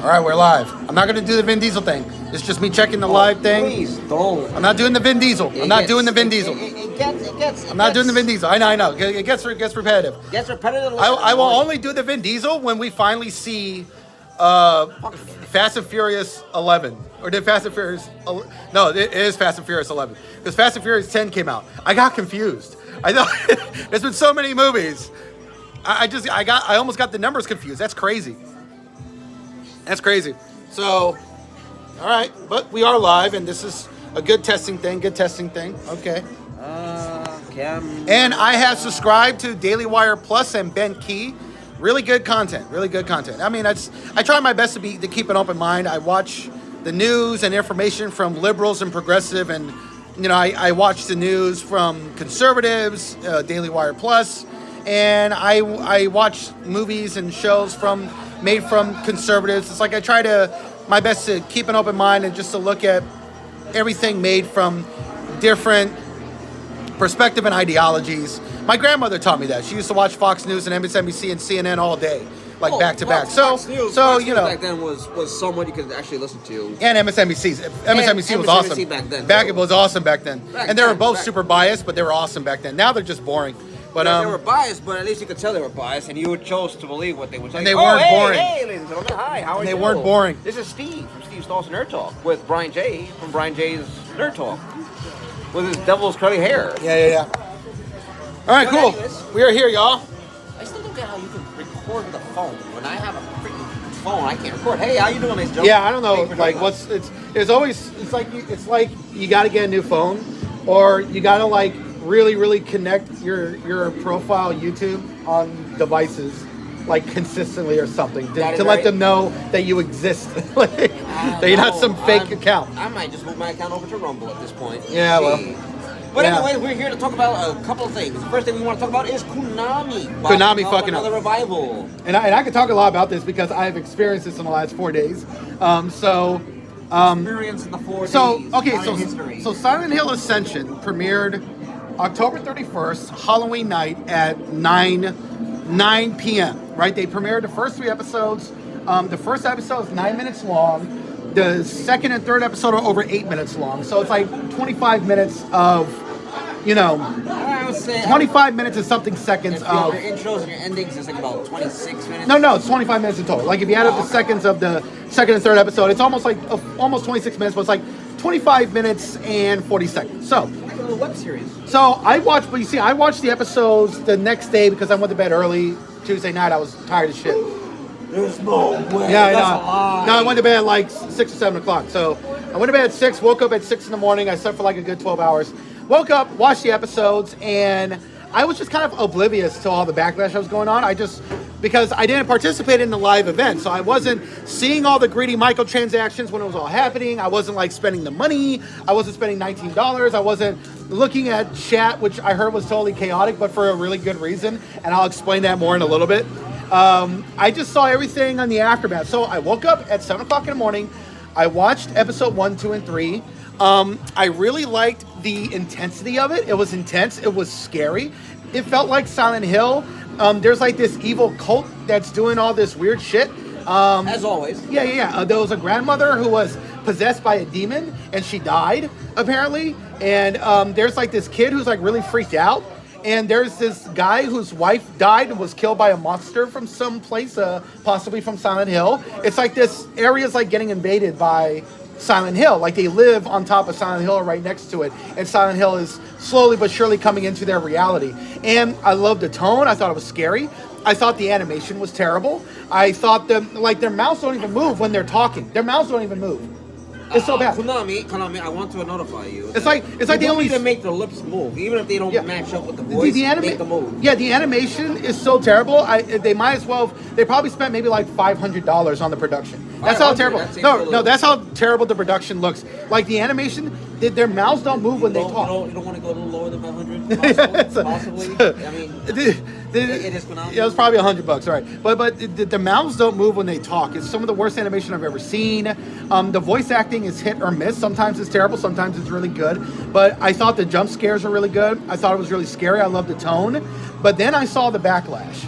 All right, we're live. I'm not going to do the Vin Diesel thing. It's just me checking the live thing. Please don't. I'm not doing the Vin Diesel. I'm not doing the Vin Diesel. I'm not doing the Vin Diesel. I know. It gets repetitive. Gets repetitive. I will only do the Vin Diesel when we finally see Fast and Furious 11. Or did Fast and Furious... No, it is Fast and Furious 11. Because Fast and Furious 10 came out. I got confused. I know there's been so many movies. I almost got the numbers confused. That's crazy. That's crazy. So, all right. But we are live, and this is a good testing thing. Okay. And I have subscribed to Daily Wire Plus and Ben Key. Really good content. I mean, I try my best to keep an open mind. I watch the news and information from liberals and progressive, and I watch the news from conservatives, Daily Wire Plus, and I watch movies and shows made from conservatives. It's like I try my best to keep an open mind and just to look at everything made from different perspective and ideologies. My grandmother taught me that. She used to watch Fox News and MSNBC and CNN all day, back to back. Fox News back then was someone you could actually listen to. And MSNBC was awesome back then. It was awesome back then. They were both super biased, but they were awesome back then. Now they're just boring. But they were biased, but at least you could tell they were biased, and you chose to believe what they were saying. And they weren't boring. Hey, ladies and gentlemen, hi, how are you? They weren't boring. This is Steve from Steve's Dawson Nerd Talk with Brian J from Brian J's Nerd Talk with his devil's curly hair. Yeah. All right, cool. We are here, y'all. I still don't get how you can record with a phone. When I have a freaking phone, I can't record. Hey, how you doing, ladies and gentlemen? Yeah, I don't know. It's like you got to get a new phone, or you got to really connect your profile YouTube on devices consistently or something to let them know that you exist, that you're not some fake account. I might just move my account over to Rumble at this point. Yeah, But anyway, we're here to talk about a couple of things. The first thing we want to talk about is Konami. Konami fucking another revival. And I can talk a lot about this because I've experienced this in the last 4 days. Experience in the 4 days. So Silent Hill Ascension premiered October 31st, Halloween night at 9 p.m. Right? They premiered the first 3 episodes. The first episode is 9 minutes long. The second and third episode are over 8 minutes long. So it's 25 minutes of, I would say 25 minutes and something seconds of... Your intros and your endings is about 26 minutes? No, it's 25 minutes in total. If you add up the seconds of the second and third episode, it's almost 26 minutes, but it's 25 minutes and 40 seconds. So... Like a little web series. So I watched the episodes the next day because I went to bed early. Tuesday night, I was tired as shit. There's no way. Yeah, that's a lie. No, I went to bed at 6 or 7 o'clock. So I went to bed at 6, woke up at 6 in the morning. I slept for a good 12 hours. Woke up, watched the episodes, and I was just kind of oblivious to all the backlash that was going on. Because I didn't participate in the live event, so I wasn't seeing all the greedy microtransactions when it was all happening. I wasn't spending the money. I wasn't spending $19. I wasn't looking at chat, which I heard was totally chaotic, but for a really good reason, and I'll explain that more in a little bit. I just saw everything on the aftermath. So I woke up at 7 o'clock in the morning. I watched episode 1, 2, and 3. I really liked the intensity of it. It was intense. It was scary. It felt like Silent Hill. There's this evil cult that's doing all this weird shit. As always. Yeah. There was a grandmother who was possessed by a demon, and she died, apparently. And there's this kid who's really freaked out. And there's this guy whose wife died and was killed by a monster from some place, possibly from Silent Hill. It's this area's getting invaded by Silent Hill. They live on top of Silent Hill, right next to it. And Silent Hill is slowly but surely coming into their reality. And I loved the tone. I thought it was scary. I thought the animation was terrible. I thought their mouths don't even move when they're talking. Their mouths don't even move. It's so bad. Konami, I want to notify you. It's like they only need to make the lips move, even if they don't match up with the voice. Make the move. Yeah, the animation is so terrible. They might as well. They probably spent maybe $500 on the production. That's how terrible. That's how terrible the production looks. The animation, their mouths don't move when they talk. You don't want to go a little lower than 500, possibly. I mean, it is Konami. Yeah, it was probably $100, right? But the mouths don't move when they talk. It's some of the worst animation I've ever seen. The voice acting is hit or miss. Sometimes it's terrible. Sometimes it's really good. But I thought the jump scares were really good. I thought it was really scary. I loved the tone. But then I saw the backlash,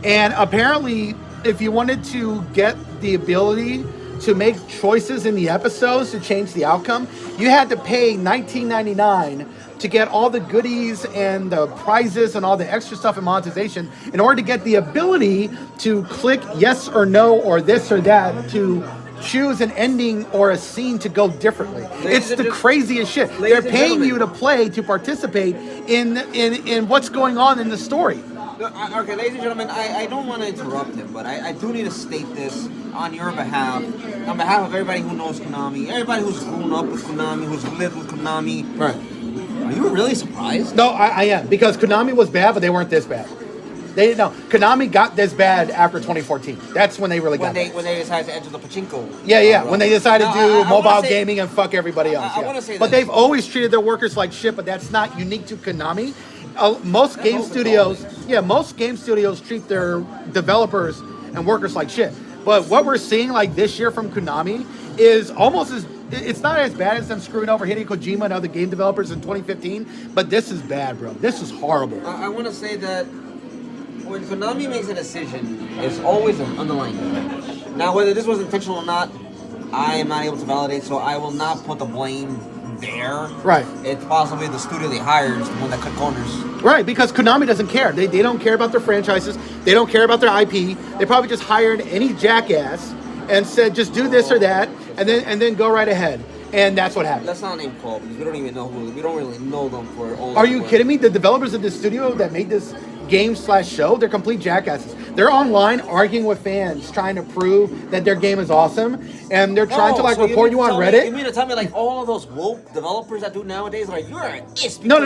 and apparently if you wanted to get the ability to make choices in the episodes to change the outcome, you had to pay $19.99 to get all the goodies and the prizes and all the extra stuff and monetization in order to get the ability to click yes or no or this or that to choose an ending or a scene to go differently. It's the craziest shit. They're paying you to play, to participate in what's going on in the story. Okay, ladies and gentlemen, I don't want to interrupt him, but I do need to state this on your behalf, on behalf of everybody who knows Konami, everybody who's grown up with Konami, who's lived with Konami. Right. Are you really surprised? No, I am, because Konami was bad, but they weren't this bad. Konami got this bad after 2014. That's when they really got bad. When they decided to enter the pachinko. Yeah. When they decided to do mobile gaming and fuck everybody else. I want to say but they've always treated their workers like shit, but that's not unique to Konami. Most game studios treat their developers and workers like shit. But what we're seeing like this year from Konami is it's not as bad as them screwing over Hideo Kojima and other game developers in 2015, but this is bad, bro. This is horrible. I want to say that when Konami makes a decision, it's always an underlying message. Now, whether this was intentional or not, I am not able to validate, so I will not put the blame there. Right. It's possibly the studio they hired is the one that cut corners. Right, because Konami doesn't care. They don't care about their franchises. They don't care about their IP. They probably just hired any jackass and said, just do this or that, and then go right ahead. And that's what happened. Let's not name call because we don't even know we don't really know them for all. Are you kidding me? The developers of this studio that made this game/show, they're complete jackasses. They're online arguing with fans, trying to prove that their game is awesome, and they're trying to report you on Reddit. You mean to tell me like all of those woke developers that do nowadays are like you're an ist? No.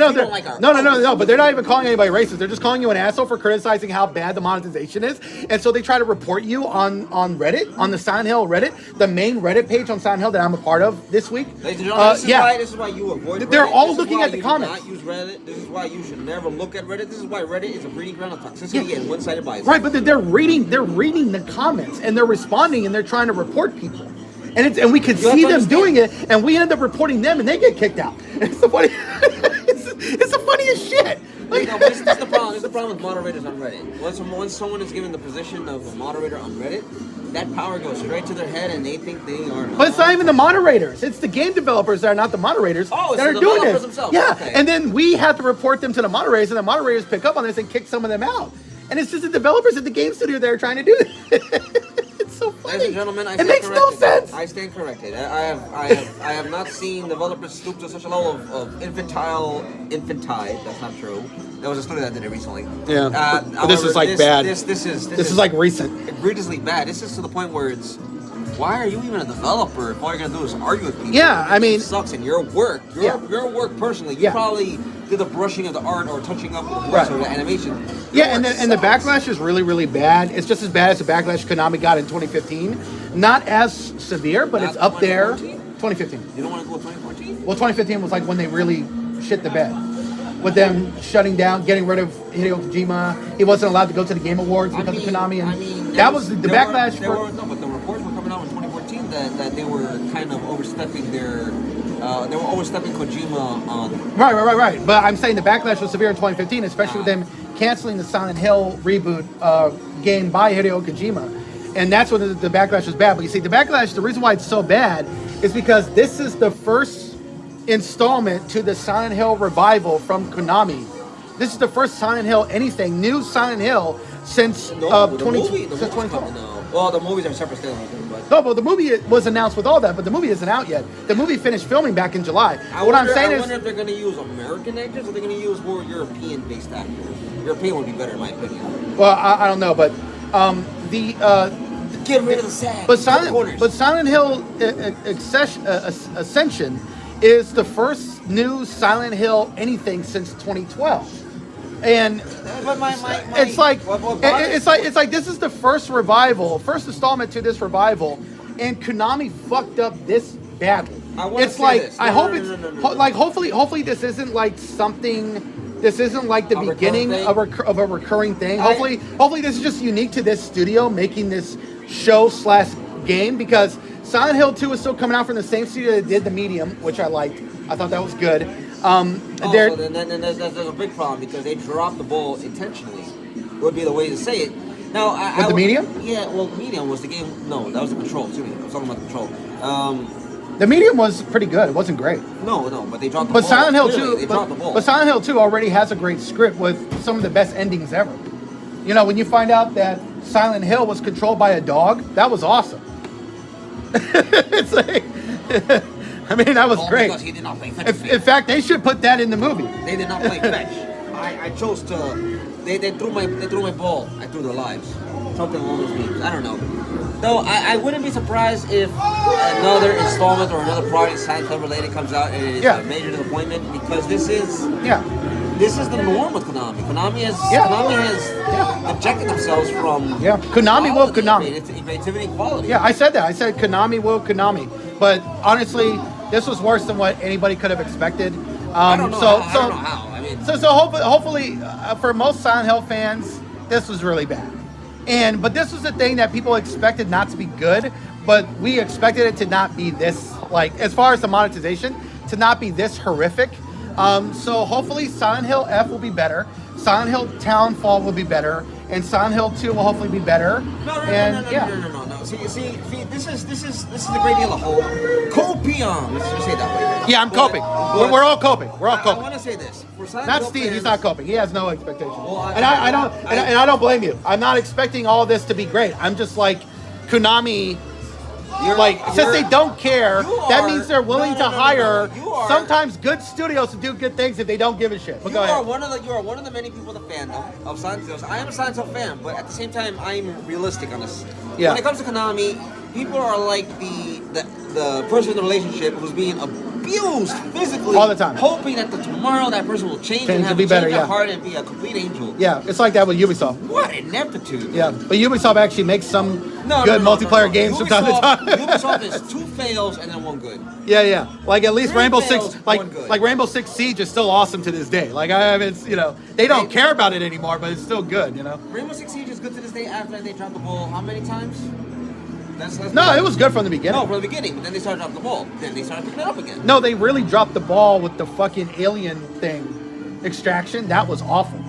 But they're not even calling anybody racist. They're just calling you an asshole for criticizing how bad the monetization is, and so they try to report you on Reddit, on the Silent Hill Reddit, the main Reddit page on Silent Hill that I'm a part of this week. Ladies and gentlemen, this is why you avoid Reddit. They're all looking at the comments. Do not use Reddit. This is why you should never look at Reddit. This is why Reddit is a breeding ground of toxicity and one-sided bias. Right, but they're reading the comments and they're responding and they're trying to report people, and we can see them doing it, and we end up reporting them and they get kicked out. It's the funny, it's the funniest shit. Like, no, but this is the problem. This is the problem with moderators on Reddit. Once someone is given the position of a moderator on Reddit, that power goes straight to their head, and they think they are. But it's not even the moderators. It's the game developers that are not the moderators that are doing this. Themselves. Yeah, okay. And then we have to report them to the moderators, and the moderators pick up on this and kick some of them out. And it's just the developers at the game studio that are trying to do this. It's so funny. Ladies and gentlemen, it makes no sense. I stand corrected. I have not seen developers stoop to such a level of infantile. That's not true. There was a studio that did it recently. Yeah. However, this is like bad. This is like recent. Egregiously bad. This is to the point where it's, why are you even a developer if all you're gonna do is argue with people? Yeah, I mean, it sucks. And your work personally, you probably did the brushing of the art or touching up the voice or the animation. Yeah, and the backlash is really, really bad. It's just as bad as the backlash Konami got in 2015. Not as severe, but it's up there. 2015. You don't want to go 2014? Well, 2015 was like when they really shit the bed. With them shutting down, getting rid of Hideo Kojima. He wasn't allowed to go to the Game Awards because of Konami. And that was the backlash. But the reports were coming out in 2014 that they were kind of overstepping they were overstepping Kojima on. Right. But I'm saying the backlash was severe in 2015, especially with them canceling the Silent Hill reboot game by Hideo Kojima. And that's when the backlash was bad. But you see, the backlash, the reason why it's so bad is because this is the first installment to the Silent Hill revival from Konami. This is the first Silent Hill new Silent Hill since 2012. Well, the movies are separate standalone. No, but the movie was announced with all that, but the movie isn't out yet. The movie finished filming back in July. I wonder if they're going to use American actors or they're going to use more European-based actors. European would be better, in my opinion. Well, I don't know, but get rid of the SAG. But Silent Hill Ascension is the first new Silent Hill anything since 2012. And it's like this is the first installment to this revival, and Konami fucked up this badly. It's like I hope like hopefully this isn't like something. This isn't like the beginning of a recurring thing. Hopefully this is just unique to this studio making this show/game, because Silent Hill 2 is still coming out from the same studio that did The Medium, which I liked. I thought that was good. There's a big problem because they dropped the ball intentionally. Would be the way to say it. Now, With the Medium? Yeah, well, the Medium was the game. No, that was the Control. Excuse me, I was talking about the Control. The Medium was pretty good. It wasn't great. No, but they dropped the But ball. Silent Hill Clearly, 2, they dropped the ball. but Silent Hill 2 already has a great script with some of the best endings ever. You know, when you find out that Silent Hill was controlled by a dog, that was awesome. It's like, I mean, that was great. Because he did not play fetch. In fact, they should put that in the movie. They did not play fetch. I chose to. They threw my ball. I threw their lives. Something along those lines. I don't know. Though I wouldn't be surprised if another installment or another project Silent Hill related comes out and it is a major disappointment, because this is the norm with Konami. Konami has ejected themselves from Konami will Konami. Creativity and quality. Yeah, I said that. I said Konami will Konami. But honestly, this was worse than what anybody could have expected. I don't know how. I mean, so hopefully for most Silent Hill fans, this was really bad. But this was the thing that people expected not to be good, but we expected it to not be this, like, as far as the monetization, to not be this horrific. So hopefully Silent Hill F will be better, Silent Hill Townfall will be better, and Silent Hill 2 will hopefully be better. No. See, this is the great deal of hope. Copium. Let's just say it that way. Yeah, I'm coping. We're all coping. We're all coping. I want to say this. For Silent Not Hill Steve. fans, He's not coping. He has no expectations. Well, I don't blame you. I'm not expecting all this to be great. I'm just like, Konami. Since they don't care, that means they're willing to hire sometimes good studios to do good things if they don't give a shit. But you go ahead. You are one of the many people in the fandom of Silent Hill. I am a Silent Hill fan, but at the same time, I am realistic on this. Yeah. When it comes to Konami, people are like the person in the relationship who's being abused physically All the time. hoping that tomorrow that person will change and to have be a better, change of heart and be a complete angel. Yeah, it's like that with Ubisoft. What ineptitude. Yeah, but Ubisoft actually makes some good multiplayer games from time to time. Ubisoft is 2 fails and then 1 good. Yeah. Like at least 3 Rainbow fails, Six, 1 good. like Rainbow Six Siege is still awesome to this day. Like they don't care about it anymore, but it's still good. Rainbow Six Siege is good to this day after they dropped the ball. How many times? No, it was good from the beginning. No, from the beginning, but then they started dropping the ball. Then they started picking it up again. No, they really dropped the ball with the fucking alien thing. Extraction, that was awful.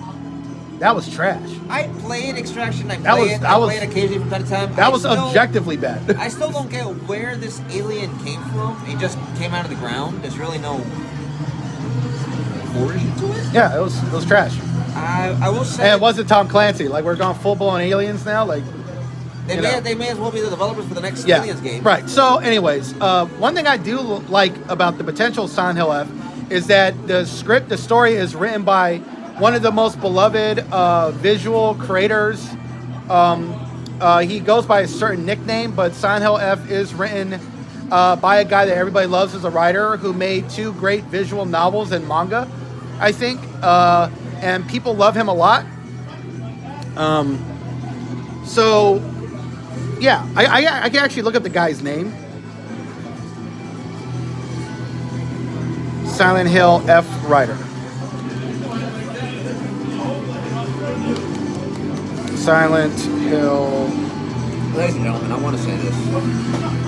That was trash. I played Extraction. I That played was it occasionally from time to time. That was objectively bad. I still don't get where this alien came from. It just came out of the ground. There's really no origin to it. Yeah, it was trash. I will say. And it wasn't Tom Clancy. Like, we're going full blown aliens now. Like, they may as well be the developers for the next Aliens game. Right. So, anyways, one thing I do like about the potential Silent Hill F is that the story is written by one of the most beloved visual creators. He goes by a certain nickname, but Silent Hill F is written by a guy that everybody loves as a writer who made 2 great visual novels and manga, I think. And people love him a lot. So, yeah, I can actually look up the guy's name. Silent Hill F writer. Silent Hill. Ladies and gentlemen, I want to say this.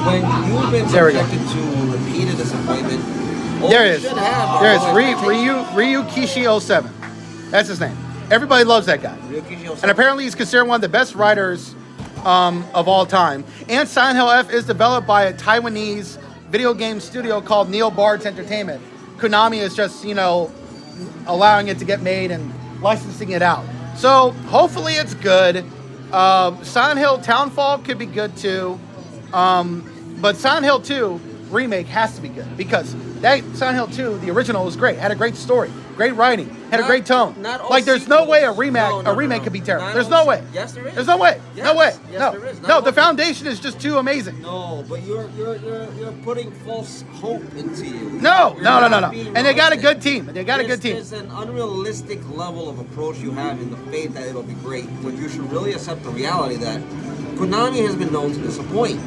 When you've been subjected to repeated disappointment, there it is. There it is. Ryu Kishi 07. That's his name. Everybody loves that guy. And apparently he's considered one of the best writers of all time. And Silent Hill F is developed by a Taiwanese video game studio called Neo Bards Entertainment. Konami is just, allowing it to get made and licensing it out. So hopefully it's good. Silent Hill Townfall could be good too. But Silent Hill 2 remake has to be good because that Silent Hill 2, the original, was great. Had a great story, great writing, had a great tone. Like, there's no way a remake could be terrible. There's no way. Yes, there is. There's no way. Yes, no way. yes, No. there is. No, the foundation is just too amazing. No, but you're putting false hope into you. No. You're not And being they got a realistic. good team. They got a good team. There's an unrealistic level of approach you have in the faith that it'll be great, when you should really accept the reality that Konami has been known to disappoint.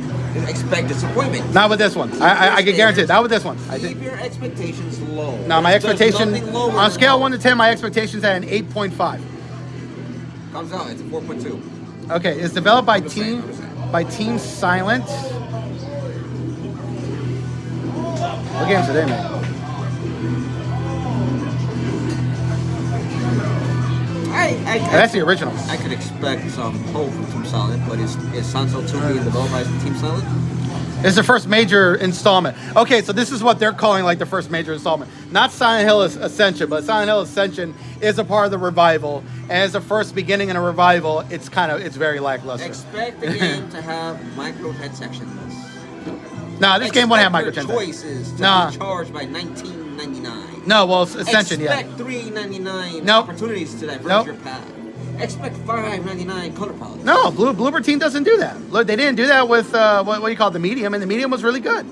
Expect disappointment. Not with this one. I can guarantee it. Not with this one. Keep your expectations low. No, my There's expectation nothing lower on a than scale of low. 1 to 10, my expectations at an 8.5. Comes out, it's a 4.2. Okay, it's developed by I'm just saying. Team Silent. What games did they make? That's the original. I could expect some hope from Team Silent, but is Silent 2 being developed by Team Silent? It's the first major installment. Okay, so this is what they're calling like the first major installment. Not Silent Hill Ascension, but Silent Hill Ascension is a part of the revival. And as the first beginning in a revival, it's very lackluster. Expect the game to have microtransactions. Nah, this game won't have microtransactions. Choices to be charged by $19.99. No, well, it's Ascension, Expect $3.99 Nope. opportunities to diverse your path. Expect $5.99 color palettes. No, Bloober Team doesn't do that. Look, they didn't do that with what do you call it, the Medium, and the Medium was really good.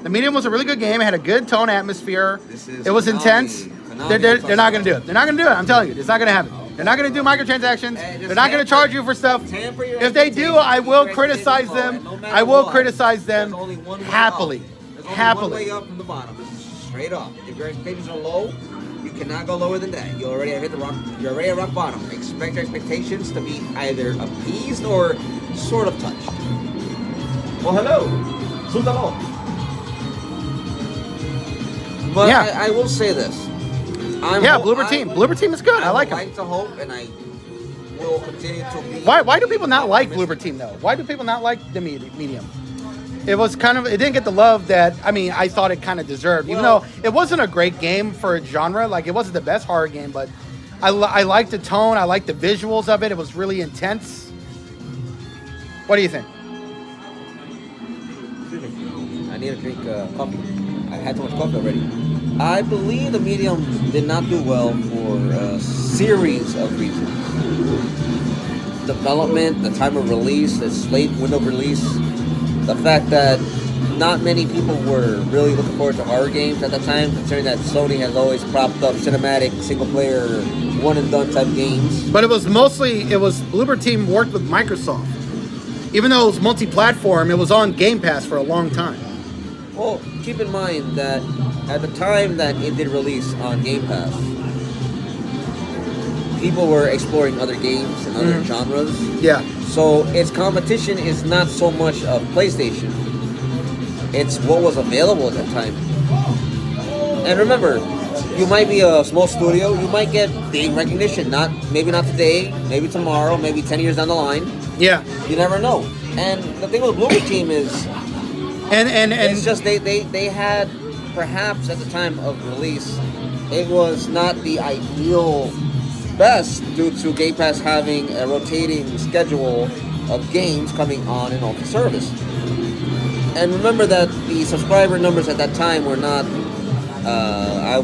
The Medium was a really good game. It had a good tone atmosphere. It was intense. They're not going to do it. They're not going to do it. I'm telling you, it's not going to happen. They're not going to do microtransactions. They're not going to charge you for stuff. If they do, I will criticize them. I will criticize them happily. One way up from the bottom. Straight up. If your expectations are low, you cannot go lower than that. You already have hit the rock. You're already at rock bottom. Expect your expectations to be either appeased or sort of touched. Well, hello. But yeah. I will say this. Bloober Team. Bloober Team is good. I like it. I like to hope, and I will continue to be. Why do people not like Bloober Team though? Why do people not like the Medium? It was it didn't get the love that, I thought it kind of deserved. Even though it wasn't a great game for a genre, like it wasn't the best horror game, but I liked the tone, I liked the visuals of it. It was really intense. What do you think? I need to drink coffee. I had too much coffee already. I believe the Medium did not do well for a series of reasons. Development, the time of release, the late window of release. The fact that not many people were really looking forward to horror games at that time, considering that Sony has always propped up cinematic, single-player, one-and-done type games. But it was Bloober Team worked with Microsoft. Even though it was multi-platform, it was on Game Pass for a long time. Well, keep in mind that at the time that it did release on Game Pass, people were exploring other games and other genres. Yeah. So its competition is not so much of PlayStation. It's what was available at that time. And remember, you might be a small studio, you might get big recognition. Maybe not today, maybe tomorrow, maybe 10 years down the line. Yeah. You never know. And the thing with Bloober Team is it's just they had, perhaps at the time of release, it was not the ideal best due to Game Pass having a rotating schedule of games coming on and off the service. And remember that the subscriber numbers at that time were not. I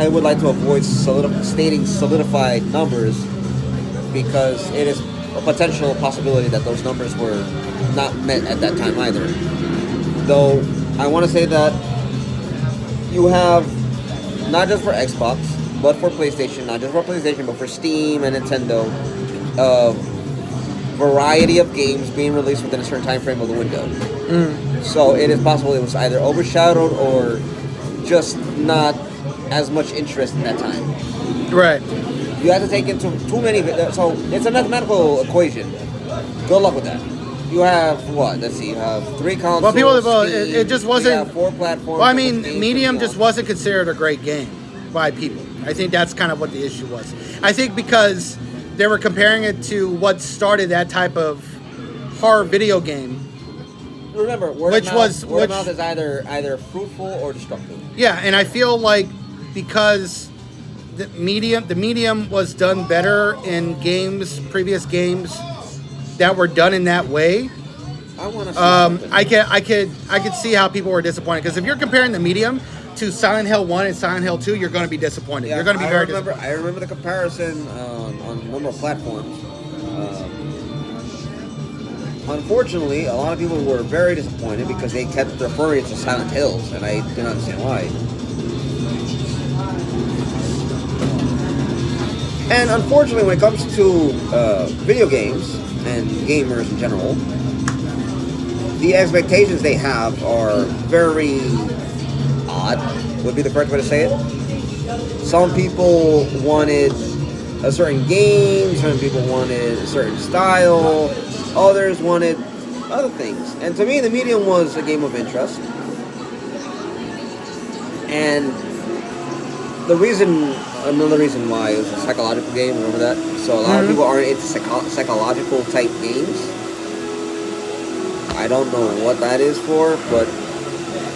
would like to avoid stating solidified numbers because it is a potential possibility that those numbers were not met at that time either. Though I want to say that you have not just for Xbox, but for PlayStation, not just for PlayStation, but for Steam and Nintendo, variety of games being released within a certain time frame of the window. So it is possible it was either overshadowed or just not as much interest in that time. Right. You have to take into too many. So it's a mathematical equation. Good luck with that. You have what? Let's see. You have 3 consoles. It just wasn't. You have 4 platforms. Well, Medium just wasn't considered a great game by people. I think that's kind of what the issue was. I think because they were comparing it to what started that type of horror video game. Remember, word of mouth is either fruitful or destructive. Yeah, and I feel like because the medium was done better in previous games that were done in that way. I want to. I could see how people were disappointed because if you're comparing the Medium to Silent Hill 1 and Silent Hill 2, you're going to be disappointed. Yeah, you're going to be very disappointed. I remember the comparison on a number of platforms. Unfortunately, a lot of people were very disappointed because they kept referring to Silent Hills, and I didn't understand why. And unfortunately, when it comes to video games and gamers in general, the expectations they have are very odd, would be the correct way to say it. Some people wanted a certain game, certain people wanted a certain style, others wanted other things. And to me, the Medium was a game of interest. And Another reason why it was a psychological game. Remember that? So a lot of people aren't into psychological type games. I don't know what that is for, but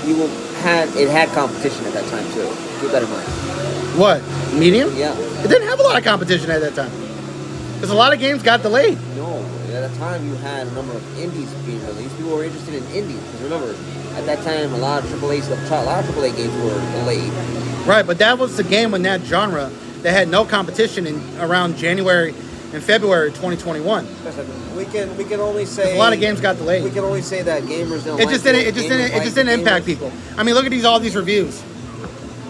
it had competition at that time too. Keep that in mind. What? Medium? Yeah. It didn't have a lot of competition at that time. Because a lot of games got delayed. No, at that time you had a number of indies being released. People were interested in indies. Because remember, at that time a lot of AAA games were delayed. Right, but that was the game in that genre that had no competition in around January and February 2021. We can only say a lot of games got delayed. We can only say that gamers don't. It just didn't impact people. I mean, look at all these reviews.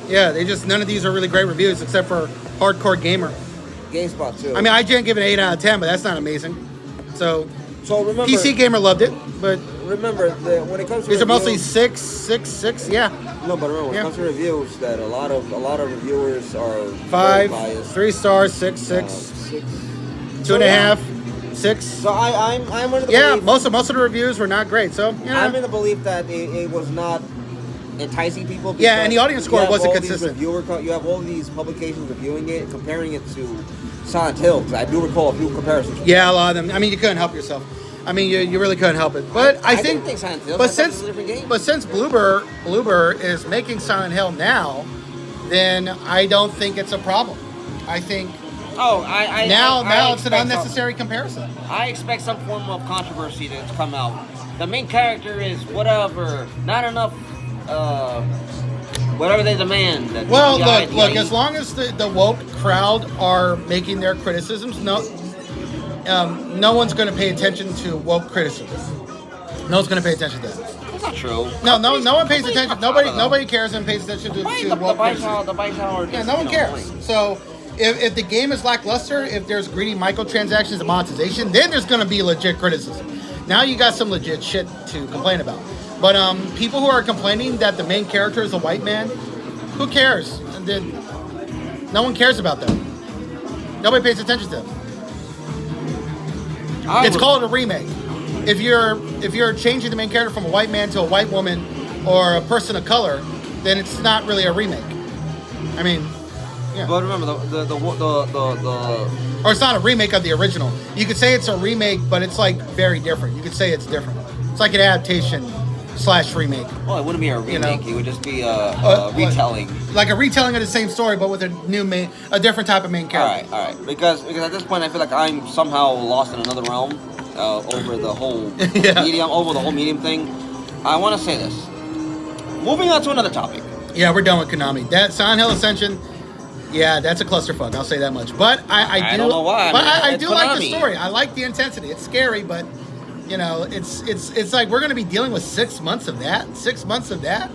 Yeah, none of these are really great reviews except for Hardcore Gamer. GameSpot too. I mean, I didn't give it an 8 out of 10, but that's not amazing. So remember, PC Gamer loved it, but remember when it comes to these are mostly 6, 6, 6. Yeah. No, but remember when it comes to reviews, that a lot of reviewers are 5, biased. 3 stars, 6, 6, 2.5, 6. So I'm under the belief. belief, most of the reviews were not great. So I'm in the belief that it was not enticing people. Yeah, and the audience score wasn't consistent. You have all these publications reviewing it, comparing it to Silent Hill. Because I do recall a few comparisons. Yeah, a lot of them. I mean, you couldn't help yourself. I mean, you really couldn't help it. But I think Silent Hill. But since Bloober is making Silent Hill now, then I don't think it's a problem. I think. Now it's an unnecessary comparison. I expect some form of controversy to come out. The main character is whatever, not enough. Whatever they demand. Well, look. As long as the woke crowd are making their criticisms, no one's going to pay attention to woke criticism. No one's going to pay attention to that. That's not true. No one pays attention. Nobody cares and pays attention to woke criticism. The buy power. Yeah, no one cares. So if the game is lackluster, if there's greedy microtransactions and monetization, then there's going to be legit criticism. Now you got some legit shit to complain about. But people who are complaining that the main character is a white man, who cares? And then no one cares about that. Nobody pays attention to it. It's called a remake. If you're changing the main character from a white man to a white woman or a person of color, then it's not really a remake. I mean, yeah. But remember the or it's not a remake of the original. You could say it's a remake, but it's like very different. You could say it's different. It's like an adaptation / remake. Well, it wouldn't be a remake. It would just be a retelling. Like a retelling of the same story, but with a different type of main character. All right. Because at this point, I feel like I'm somehow lost in another realm over the whole medium thing. I want to say this. Moving on to another topic. Yeah, we're done with Konami. That Silent Hill Ascension. Yeah, that's a clusterfuck. I'll say that much. But I don't know why. But I do Konami. like the story. I like the intensity. It's scary, but it's like we're gonna be dealing with 6 months of that. 6 months of that.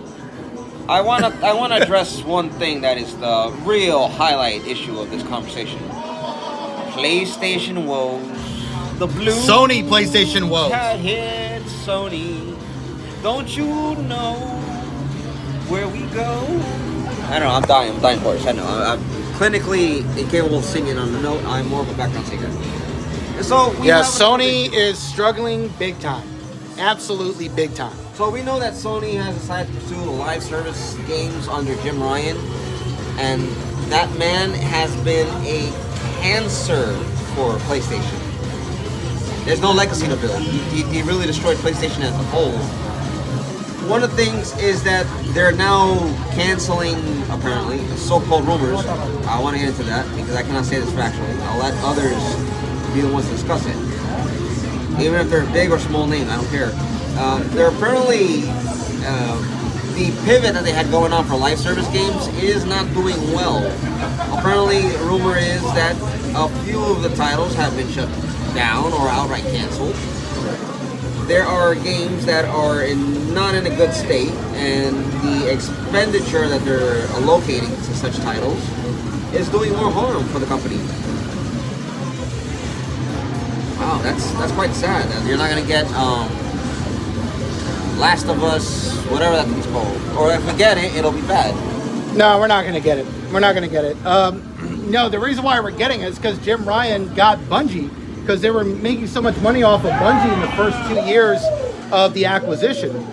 I wanna address one thing that is the real highlight issue of this conversation. PlayStation woes. The blue Sony PlayStation woes. Cat hit Sony. Don't you know where we go? I don't know. I'm dying for it. I know. I'm clinically incapable of singing on the note. I'm more of a background singer. So Sony is struggling big time. Absolutely big time. So we know that Sony has decided to pursue live service games under Jim Ryan, and that man has been a cancer for PlayStation. There's no legacy to build. He really destroyed PlayStation as a whole. One of the things is that they're now canceling, apparently, so-called rumors. I want to get into that because I cannot say this factually. I'll let others be the ones to discuss it. Even if they're big or small names, I don't care. They're apparently, the pivot that they had going on for live service games is not doing well. Apparently, the rumor is that a few of the titles have been shut down or outright canceled. There are games that are not in a good state, and the expenditure that they're allocating to such titles is doing more harm for the company. Wow, that's quite sad. You're not gonna get Last of Us, whatever that thing's called, or if we get it, it'll be bad. No, we're not gonna get it. We're not gonna get it. No, the reason why we're getting it is because Jim Ryan got Bungie. Because they were making so much money off of Bungie in the first 2 years of the acquisition.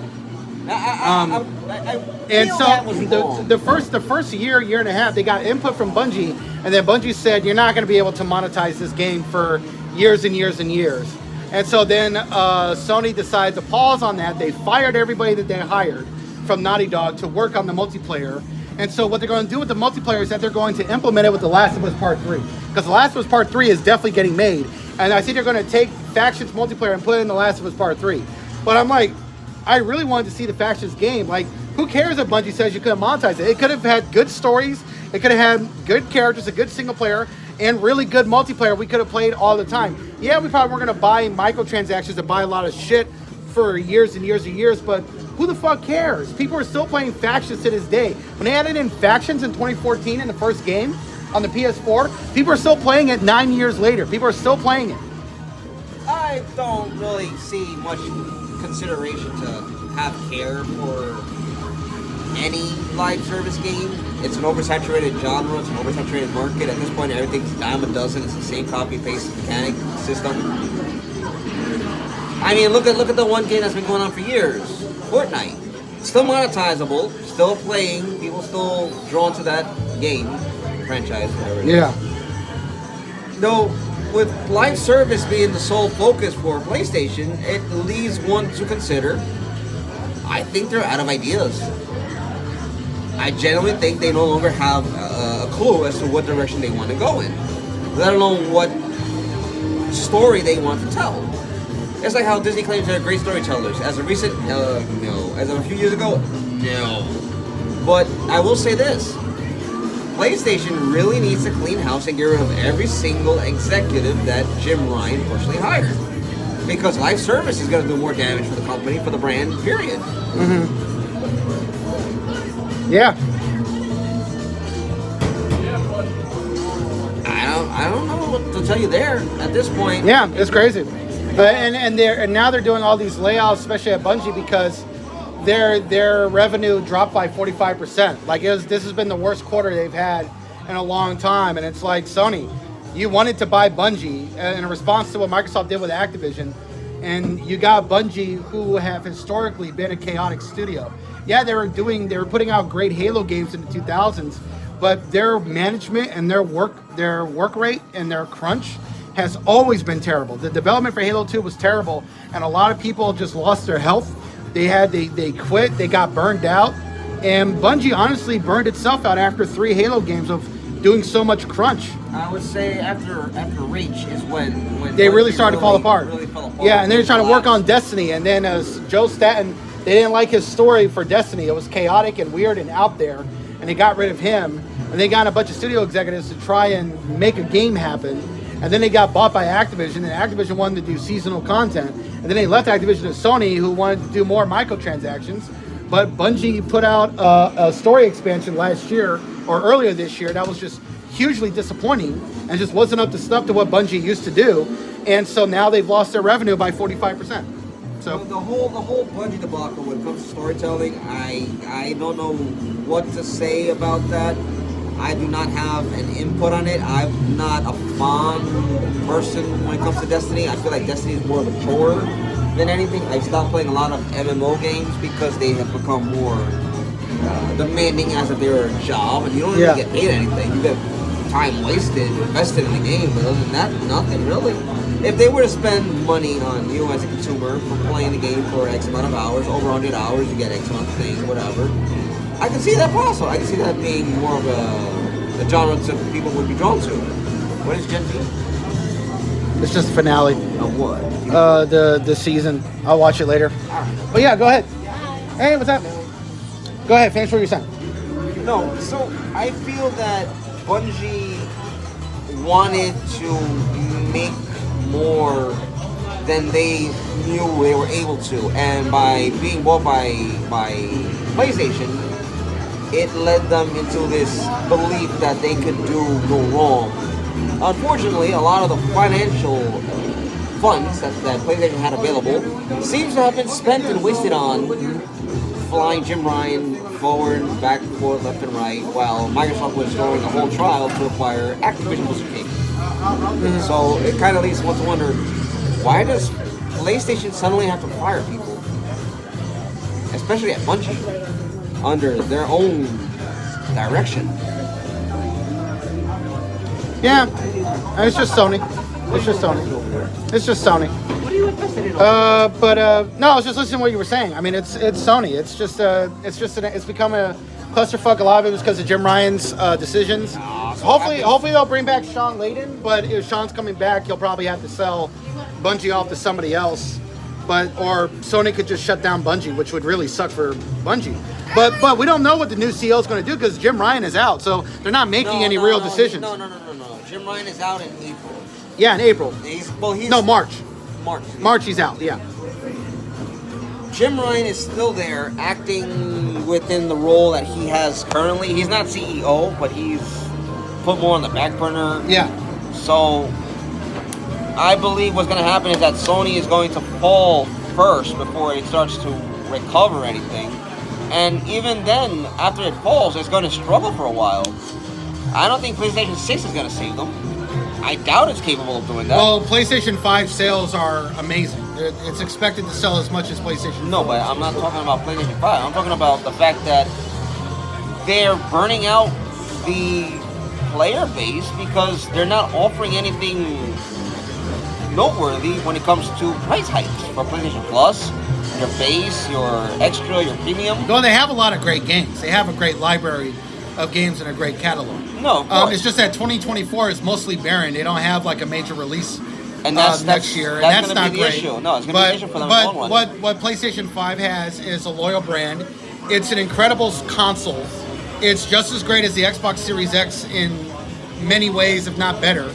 And feel so that was wrong. the first year and a half, they got input from Bungie, and then Bungie said you're not going to be able to monetize this game for years and years and years. And so then Sony decided to pause on that. They fired everybody that they hired from Naughty Dog to work on the multiplayer. And so what they're going to do with the multiplayer is that they're going to implement it with The Last of Us Part 3. Because The Last of Us Part 3 is definitely getting made. And I think they're going to take Factions multiplayer and put it in The Last of Us Part 3. But I'm like, I really wanted to see the Factions game. Like, who cares if Bungie says you couldn't monetize it? It could have had good stories. It could have had good characters, a good single player, and really good multiplayer we could have played all the time. Yeah, we probably weren't going to buy microtransactions and buy a lot of shit for years and years and years, but who the fuck cares? People are still playing Factions to this day. When they added in Factions in 2014 in the first game on the PS4, people are still playing it 9 years later. People are still playing it. I don't really see much consideration to have care for any live service game. It's an oversaturated genre, it's an oversaturated market. At this point, everything's a dime a dozen. It's the same copy-paste mechanic system. I mean, look at the one game that's been going on for years, Fortnite. Still monetizable, still playing, people still drawn to that game, franchise, whatever it is. Yeah. Though, with live service being the sole focus for PlayStation, it leads one to consider, I think they're out of ideas. I genuinely think they no longer have a clue as to what direction they want to go in, let alone what story they want to tell. It's like how Disney claims they're great storytellers. As of recent, no. As of a few years ago, no. But I will say this. PlayStation really needs to clean house and get rid of every single executive that Jim Ryan personally hired. Because live service is going to do more damage for the company, for the brand, period. Mm-hmm. Yeah. I don't know what to tell you there at this point. Yeah, it's crazy. And now they're doing all these layoffs, especially at Bungie, because their revenue dropped by 45%. Like this has been the worst quarter they've had in a long time. And it's like, Sony, you wanted to buy Bungie in response to what Microsoft did with Activision, and you got Bungie, who have historically been a chaotic studio. Yeah, they were putting out great Halo games in the 2000s, but their management and their work rate and their crunch has always been terrible. The development for Halo 2 was terrible, and a lot of people just lost their health. They quit, they got burned out, and Bungie honestly burned itself out after 3 Halo games of doing so much crunch. I would say after Reach is when they really started to fall apart. Really fell apart. Yeah, and they were trying to work on Destiny, and then Joe Staten, they didn't like his story for Destiny. It was chaotic and weird and out there, and they got rid of him. And they got a bunch of studio executives to try and make a game happen. And then they got bought by Activision, and Activision wanted to do seasonal content. And then they left Activision to Sony, who wanted to do more microtransactions. But Bungie put out a story expansion last year, or earlier this year, that was just hugely disappointing and just wasn't up to snuff to what Bungie used to do. And so now they've lost their revenue by 45%. So the whole Bungie debacle when it comes to storytelling, I don't know what to say about that. I do not have an input on it. I'm not a fond person when it comes to Destiny. I feel like Destiny is more of a chore than anything. I stopped playing a lot of MMO games because they have become more demanding as if they were a job, and you don't even get paid anything. You get time wasted, invested in the game, but other than that, nothing really. If they were to spend money on you as a consumer for playing the game for X amount of hours, over 100 hours, you get X amount of things, whatever, I can see that possible. I can see that being more of a genre that people would be drawn to. What is Gen Z? it's just the finale. Of what? The season. I'll watch it later. But yeah, go ahead. Hey, what's up? Go ahead, finish what you're saying. No, so I feel that Bungie wanted to make more than they knew they were able to, and by being bought by PlayStation, it led them into this belief that they could do no wrong. Unfortunately, a lot of the financial funds that PlayStation had available seems to have been spent and wasted on flying Jim Ryan forward, back, forth, left, and right, while Microsoft was throwing a whole trial to acquire Activision Blizzard King. So it kind of leads one to wonder, why does PlayStation suddenly have to fire people? especially at Bungie, under their own direction. Yeah, it's just Sony. It's just Sony. It's just Sony. What are you invested in? No, I was just listening to what you were saying. I mean, it's Sony. It's become a clusterfuck. A lot of it was because of Jim Ryan's decisions. Hopefully they'll bring back Sean Layden. But if Sean's coming back, he'll probably have to sell Bungie off to somebody else. Or Sony could just shut down Bungie, which would really suck for Bungie. But we don't know what the new CEO is going to do because Jim Ryan is out, so they're not making any real decisions. No. Jim Ryan is out in April. Yeah, in April. March. March he's out. Yeah. Jim Ryan is still there, acting within the role that he has currently. He's not CEO, but he's put more on the back burner. Yeah. So I believe what's going to happen is that Sony is going to fall first before it starts to recover anything. And even then, after it falls, it's going to struggle for a while. I don't think PlayStation 6 is going to save them. I doubt it's capable of doing that. Well, PlayStation 5 sales are amazing. It's expected to sell as much as PlayStation 4. No, but I'm not talking about PlayStation 5. I'm talking about the fact that they're burning out the player base because they're not offering anything noteworthy when it comes to price hikes for PlayStation Plus, your base, your extra, your premium. Though they have a lot of great games. They have a great library of games and a great catalog. No, of course. It's just that 2024 is mostly barren. They don't have like a major release and that's next year, and that's that's not be the great. Issue. No, it's going to be the issue for them. But what PlayStation 5 has is a loyal brand. It's an incredible console. It's just as great as the Xbox Series X in many ways, if not better.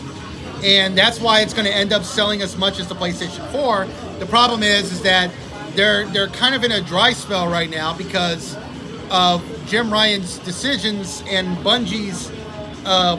And that's why it's going to end up selling as much as the PlayStation 4. The problem is that they're kind of in a dry spell right now because of Jim Ryan's decisions and Bungie's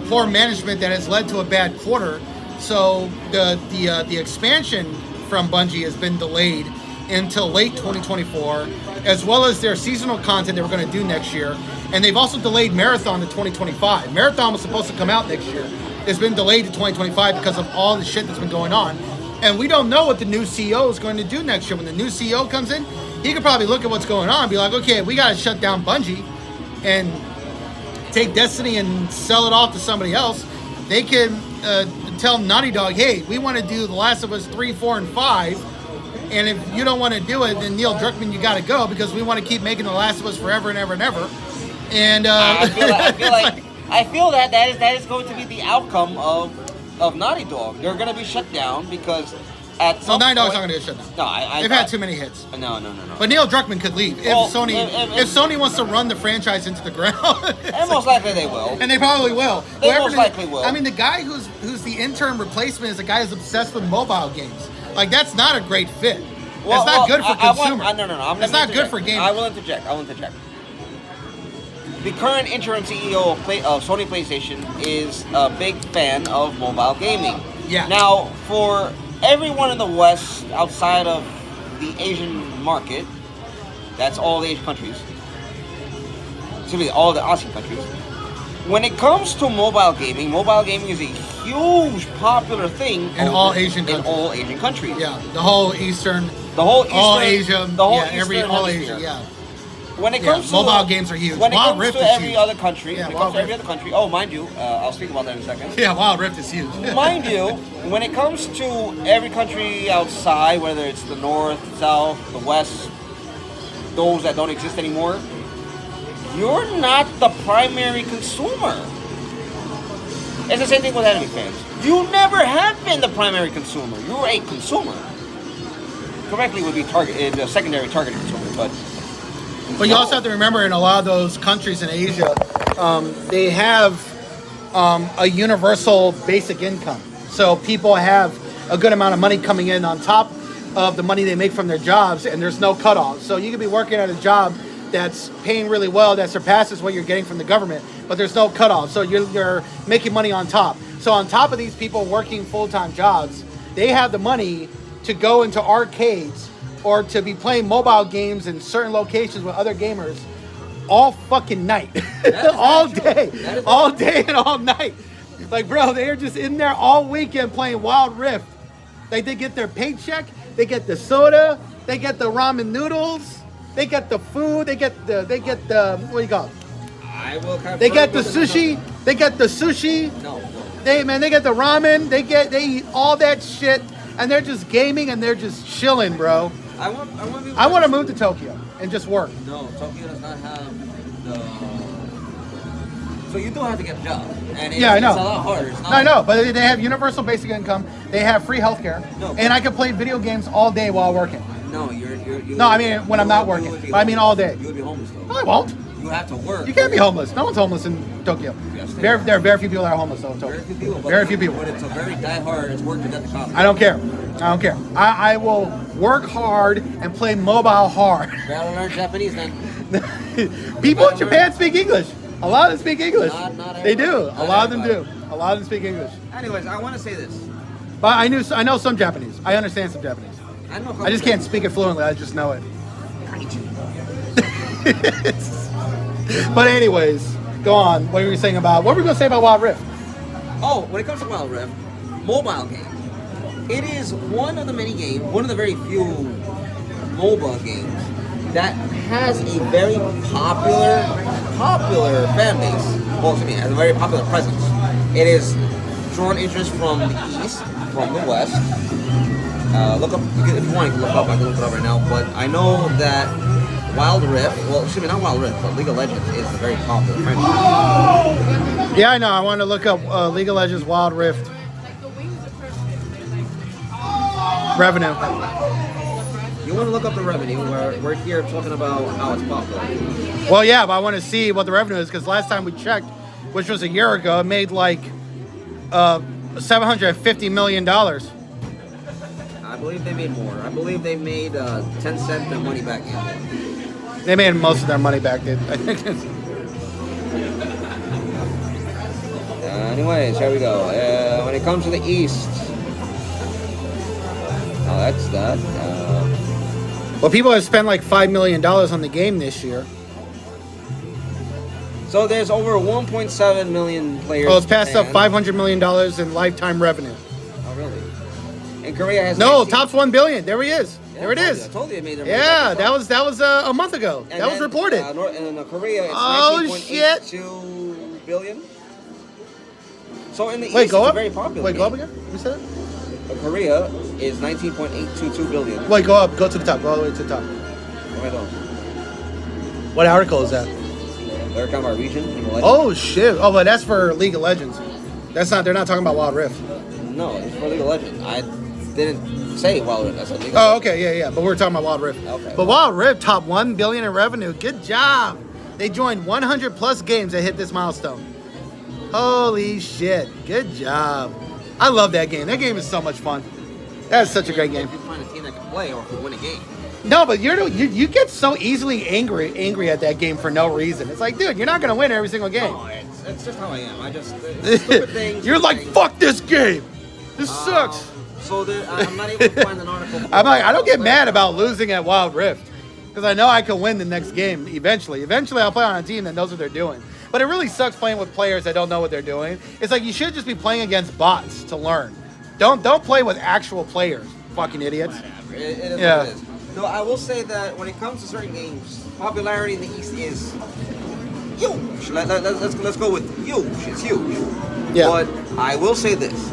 poor management that has led to a bad quarter. So the expansion from Bungie has been delayed until late 2024, as well as their seasonal content they were going to do next year. And they've also delayed Marathon to 2025. Marathon was supposed to come out next year. It's been delayed to 2025 because of all the shit that's been going on. And we don't know what the new CEO is going to do next year. When the new CEO comes in, he could probably look at what's going on and be like, okay, we got to shut down Bungie and take Destiny and sell it off to somebody else. They can tell Naughty Dog, hey, we want to do The Last of Us 3, 4, and 5. And if you don't want to do it, then Neil Druckmann, you got to go because we want to keep making The Last of Us forever and ever and ever. And I feel that is going to be the outcome of Naughty Dog. They're going to be shut down because at some Naughty Dog's point, not going to get shut down. No, they've had too many hits. No. But Neil Druckmann could leave if Sony wants to run the franchise into the ground. And most likely they will. And they probably will. They most likely will. I mean, the guy who's the interim replacement is a guy who's obsessed with mobile games. Like, that's not a great fit. It's not good for consumers. No. It's not good for gamers. I will interject. The current interim CEO of Sony PlayStation is a big fan of mobile gaming. Yeah. Now, for everyone in the West outside of the Asian market, that's all the Asian countries, all the ASEAN countries, when it comes to mobile gaming is a huge popular thing in all Asian countries. Yeah, all Asia, yeah. When it comes to mobile games are huge. When it Wild comes Rift to is every huge. other country, Yeah, mind you, I'll speak about that in a second. Yeah, Wild Rift is huge. Mind you, when it comes to every country outside, whether it's the north, south, the west, those that don't exist anymore, you're not the primary consumer. It's the same thing with anime fans. You never have been the primary consumer. You're a consumer. Correctly would be the secondary targeted consumer, But you also have to remember, in a lot of those countries in Asia, they have a universal basic income. So people have a good amount of money coming in on top of the money they make from their jobs, and there's no cutoff. So you could be working at a job that's paying really well, that surpasses what you're getting from the government, but there's no cutoff. So you're making money on top. So on top of these people working full-time jobs, they have the money to go into arcades or to be playing mobile games in certain locations with other gamers all fucking night. all day and all night. Like, bro, they are just in there all weekend playing Wild Rift. Like, they get their paycheck, they get the soda, they get the ramen noodles, They get the food. They get the what do you call it? I will kind of. They get the sushi. They get the sushi. No. They get the ramen. They eat all that shit, and they're just gaming and they're just chilling, bro. I want I want to move to Tokyo and just work. No, Tokyo does not have the. So you do have to get a job, and Yeah, I know. It's a lot harder. It's not I know, but they have universal basic income. They have free healthcare, No. and I can play video games all day while working. No, you're. No, I mean when I'm not working. But I mean all day. You would be homeless though. No, I won't. You have to work. You can't be homeless. No one's homeless in Tokyo. Yes, they There are. are very few people that are homeless though in Tokyo. Very few people. Very few people. But it's a very die-hard. It's work to get the cops. I don't care. I don't care. I will work hard and play mobile hard. Gotta learn Japanese then. People in Japan speak English. A lot of them speak English. Not They do. everybody. A lot of them do. A lot of them speak English. Anyways, I want to say this. But I know some Japanese. I understand some Japanese. I know. I just can't speak it fluently. I just know it. But anyways, go on. What were you saying about? What were we gonna say about Wild Rift? Oh, when it comes to Wild Rift, mobile game, it is one of the many games, one of the very few mobile games that has a very popular fan base. Well, excuse me, has a very popular presence. It is drawn interest from the east, from the west. Look up if you want. You can look up. I can look it up right now. But I know that Wild Rift, well, excuse me, not Wild Rift, but League of Legends is a very popular franchise. Yeah, I know. I want to look up League of Legends Wild Rift revenue. You want to look up the revenue? We're here talking about how it's popular. Well, yeah, but I want to see what the revenue is because last time we checked, which was a year ago, it made like $750 million. I believe they made more. I believe they made 10 cents their money back in. They made most of their money back, dude. I think it's... Anyways, here we go. When it comes to the East, that's that. Well, people have spent like $5 million on the game this year. So there's over 1.7 million players. Oh, it's passed up Japan. $500 million in lifetime revenue. Oh, really? And Korea has No, 19 tops 1 billion. There he is. Yeah, There it is. I told you it made their money Yeah, back. that was a month ago. And That was then, reported. In Korea, it's Oh, shit. 19.82 billion. So in the Wait, East, go it's up. a very popular Wait, go up game. again. You said it? Korea is 19.822 billion. Wait, go up. Go to the top. Go all the way to the top. What am I doing? What article is that? They're talking about region. League of Legends. Oh shit! Oh, but that's for League of Legends. That's not. They're not talking about Wild Rift. No, it's for League of Legends. I didn't say Wild Rift. I said League of Oh, Legends. okay, yeah. But we're talking about Wild Rift. Okay. But Wild Rift top 1 billion in revenue. Good job. They joined 100 plus games that hit this milestone. Holy shit! Good job. I love that game. That game is so much fun. That's such a great game. If you find a team that can play or if you win a game. No, but you get so easily angry at that game for no reason. It's like, dude, you're not gonna win every single game. No, it's just how I am. I just stupid things. You're like, fuck this game. This sucks. So I'm not able to find an article. I'm like, I don't get mad about losing at Wild Rift because I know I can win the next game eventually. Eventually, I'll play on a team that knows what they're doing. But it really sucks playing with players that don't know what they're doing. It's like you should just be playing against bots to learn. Don't play with actual players, fucking idiots. It is Yeah. what it is. No, I will say that when it comes to certain games, popularity in the East is huge. Let's go with huge. It's huge. Yeah. But I will say this: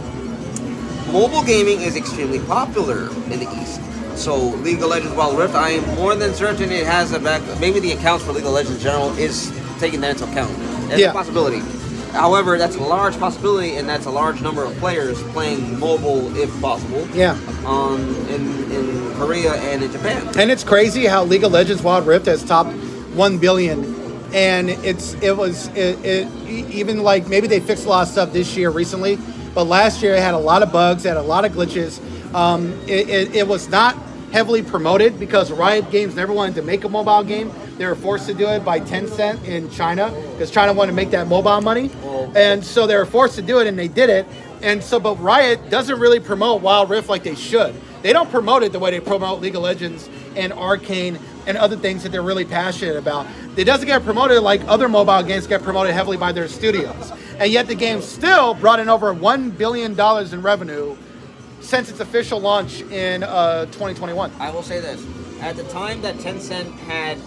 mobile gaming is extremely popular in the East. So League of Legends Wild Rift, I am more than certain it has a back. Maybe the accounts for League of Legends in general is taking that into account. That's Yeah. a possibility. However, that's a large possibility, and that's a large number of players playing mobile, if possible. Yeah. In Korea and in Japan. And it's crazy how League of Legends Wild Rift has topped 1 billion, and even like maybe they fixed a lot of stuff this year recently, but last year it had a lot of bugs, it had a lot of glitches. It was not heavily promoted because Riot Games never wanted to make a mobile game. They were forced to do it by Tencent in China because China wanted to make that mobile money, and so they were forced to do it, and they did it. And so, but Riot doesn't really promote Wild Rift like they should. They don't promote it the way they promote League of Legends and Arcane and other things that they're really passionate about. It doesn't get promoted like other mobile games get promoted heavily by their studios. And yet the game still brought in over $1 billion in revenue since its official launch in 2021. I will say this: at the time that Tencent had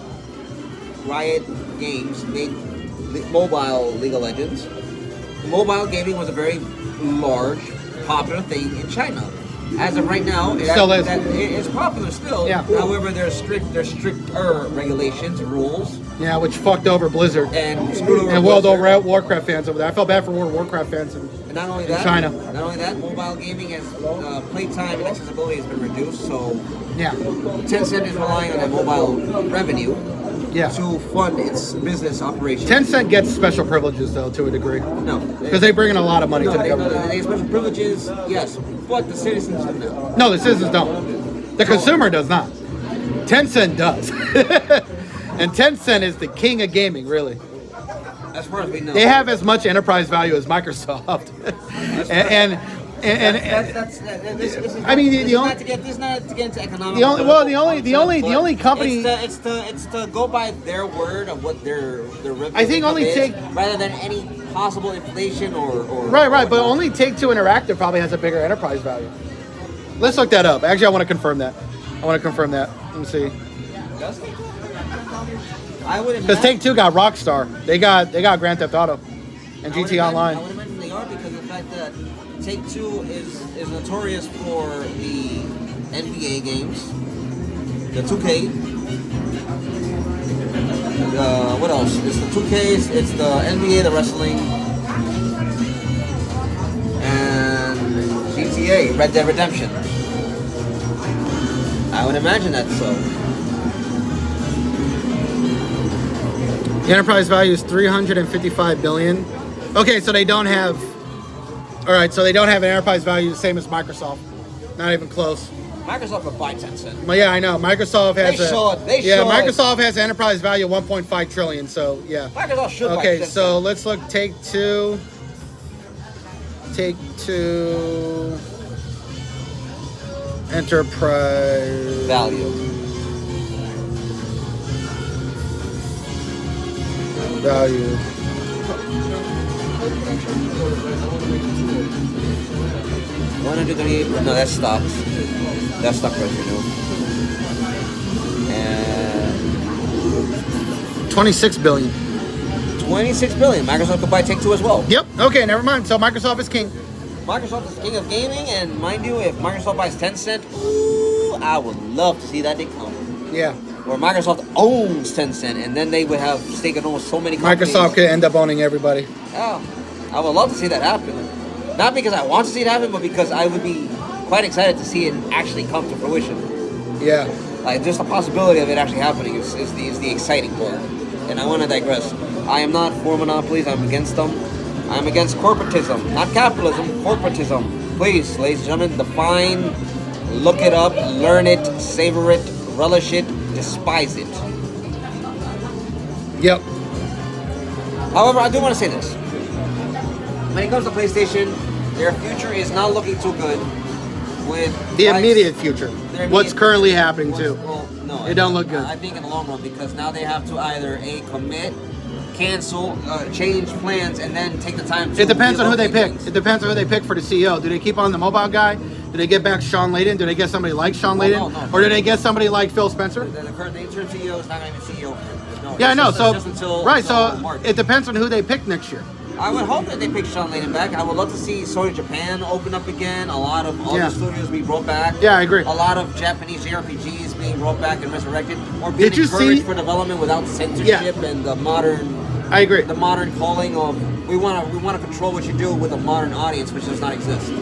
Riot Games made mobile League of Legends, mobile gaming was a very large, popular thing in China. As of right now, it's popular still. Yeah. However, there's stricter regulations, rules, Yeah, which fucked over Blizzard and screwed over and World Blizzard. of Warcraft fans over there. I felt bad for World of Warcraft fans. And not only in that, China. Not only that, mobile gaming has playtime and accessibility has been reduced. So Yeah, Tencent is relying on that mobile revenue yeah. to fund its business operations. Tencent gets special privileges though, to a degree, No, because they bring in a lot of money to the they government. get special privileges, yes, but the citizens do not. No, the citizens don't. The consumer does not. Tencent does. And Tencent is the king of gaming, really. As far as we know, They have as much enterprise value as Microsoft. and That's this is I mean, this the is only- not to get into economic. the only company. It's to go by their word of what their revenue I think only is, take- rather than any possible inflation or Right, but only Take-Two Interactive probably has a bigger enterprise value. Let's look that up. Actually, I want to confirm that. Let me see. I would Because Take-Two got Rockstar. They got Grand Theft Auto and GT Online. I would imagine they are because of the fact that Take-Two is notorious for the NBA games, the 2K. What else? It's the 2Ks, it's the NBA, the wrestling, and GTA, Red Dead Redemption. I would imagine that's so. The enterprise value is $355 billion. Okay, so they don't have. All right, so they don't have an enterprise value the same as Microsoft. Not even close. Microsoft would buy Tencent. Well, yeah, I know. Microsoft has They should. Microsoft has an enterprise value of 1.5 trillion. So yeah. Microsoft should buy Okay, Tencent. so let's look. Take-Two enterprise value. value. $138. No, that's stocks. That's stock price right now. And 26 billion. 26 billion. Microsoft could buy Take-Two as well. Yep. Okay, never mind. So Microsoft is king. Microsoft is king of gaming, and mind you, if Microsoft buys Tencent, ooh, I would love to see that day come. Yeah. Where Microsoft owns Tencent, and then they would have stake in almost so many companies. Microsoft could end up owning everybody. Oh, I would love to see that happen. Not because I want to see it happen, but because I would be quite excited to see it actually come to fruition. Yeah. Like, just the possibility of it actually happening is the exciting part. And I want to digress. I am not for monopolies. I'm against them. I'm against corporatism. Not capitalism, corporatism. Please, ladies and gentlemen, define, look it up, learn it, savor it, relish it, despise it. Yep. However, I do want to say this. When it comes to PlayStation, their future is not looking too good with The immediate future. Their What's immediate- currently happening too. Well, no, It don't look good. I think in the long run, because now they have to either commit, cancel, change plans, and then take the time to It depends on who they relocate pick. things. It depends on who they pick for the CEO. Do they keep on the mobile guy? Do they get back Sean Layden? Do they get somebody like Sean Well, Layden? no. Or do they get somebody like Phil Spencer? The current interim CEO is not going to be CEO. No, Yeah, I it's know. just- So it's just until so March. it depends on who they pick next year. I would hope that they pick Sean Layden back. I would love to see Sony Japan open up again. A lot of other Yeah. studios be brought back. Yeah, I agree. A lot of Japanese JRPGs being brought back and resurrected, or being Did you encouraged see- for development without censorship and the modern I agree. calling of we want to control what you do with a modern audience, which does not exist,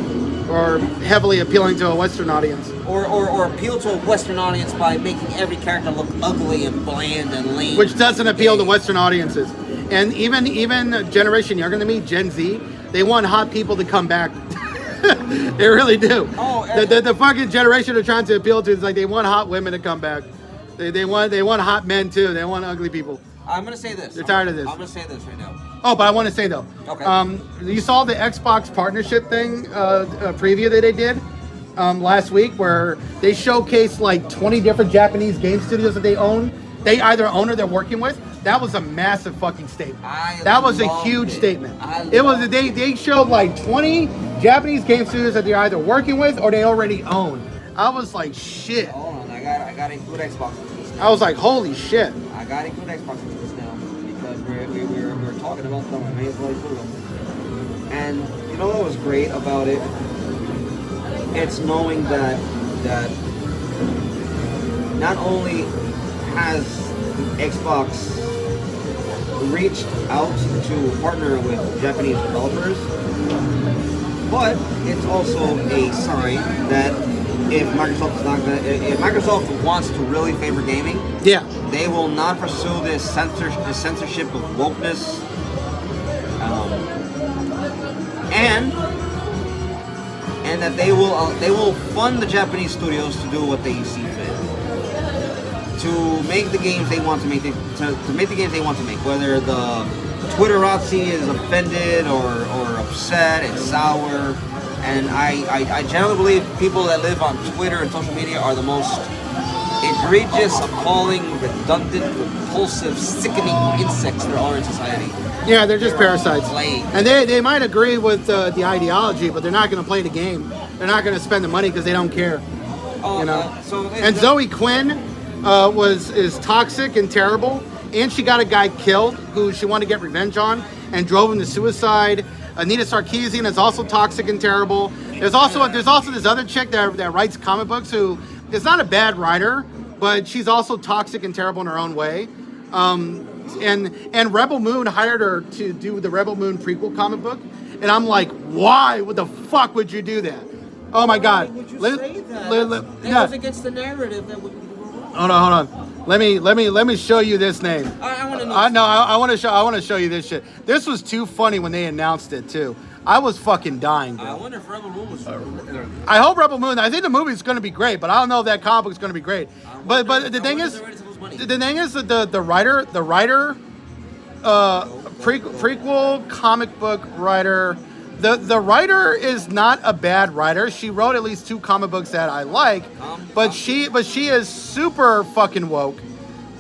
Or heavily appealing to a Western audience. or appeal to a Western audience by making every character look ugly and bland and lame, Which doesn't appeal to Western audiences. And even a generation younger than me, Gen Z, they want hot people to come back. They really do. Oh, the fucking generation they're trying to appeal to is like they want hot women to come back. They want hot men too. They want ugly people. I'm gonna say this. They're tired of this. I'm gonna say this right now. Oh, but I want to say though, Okay. You saw the Xbox partnership thing preview that they did last week, where they showcased like 20 different Japanese game studios that they own. They either own or they're working with. That was a massive fucking statement. That was a loved huge it. statement. I It was loved they showed like 20 Japanese game studios that they're either working with or they already own. I was like, shit. Hold on, I I got to include Xbox into this now. I was like, holy shit. I got to include Xbox into this now because we're talking about them. I may as well include them. And you know what was great about it? It's knowing that not only has Xbox reached out to partner with Japanese developers, but it's also a sign that if Microsoft wants to really favor gaming, Yeah. they will not pursue this censorship of wokeness, and that they will fund the Japanese studios to do what they see fit, to make the games they want to make, to make the games they want to make, whether the Twitterati is offended or upset and sour. And I generally believe people that live on Twitter and social media are the most egregious, appalling, redundant, repulsive, sickening insects there are in society. Yeah, they're just parasites. Plague. And they might agree with the ideology, but they're not going to play the game. They're not going to spend the money because they don't care. You know. And Zoe Quinn is toxic and terrible, and she got a guy killed who she wanted to get revenge on and drove him to suicide. Anita Sarkeesian is also toxic and terrible. There's also this other chick that writes comic books who is not a bad writer, but she's also toxic and terrible in her own way. And Rebel Moon hired her to do the Rebel Moon prequel comic book, and I'm like, why? What the fuck would you do that? Oh my God! Why would you say that? That goes against the narrative that we. Hold on. Let me show you this name. I want to know. I want to show you this shit. This was too funny when they announced it too. I was fucking dying, bro. I wonder if Rebel Moon was. I hope Rebel Moon. I think the movie's going to be great, but I don't know if that comic book's going to be great. But the thing is that the writer prequel comic book writer. The writer is not a bad writer. She wrote at least 2 comic books that I like, but she is super fucking woke,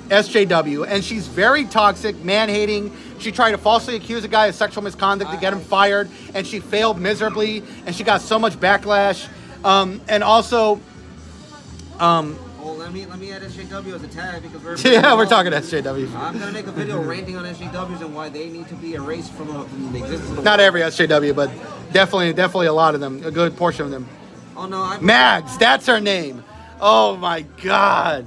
SJW, and she's very toxic, man-hating. She tried to falsely accuse a guy of sexual misconduct to get him fired, and she failed miserably, and she got so much backlash. And also, well, let me add SJW as a tag because we're talking SJW. I'm gonna make a video ranting on SJWs and why they need to be erased from the existence of the Not every SJW, but definitely a lot of them, a good portion of them. Oh no, Mags, that's her name. Oh my God,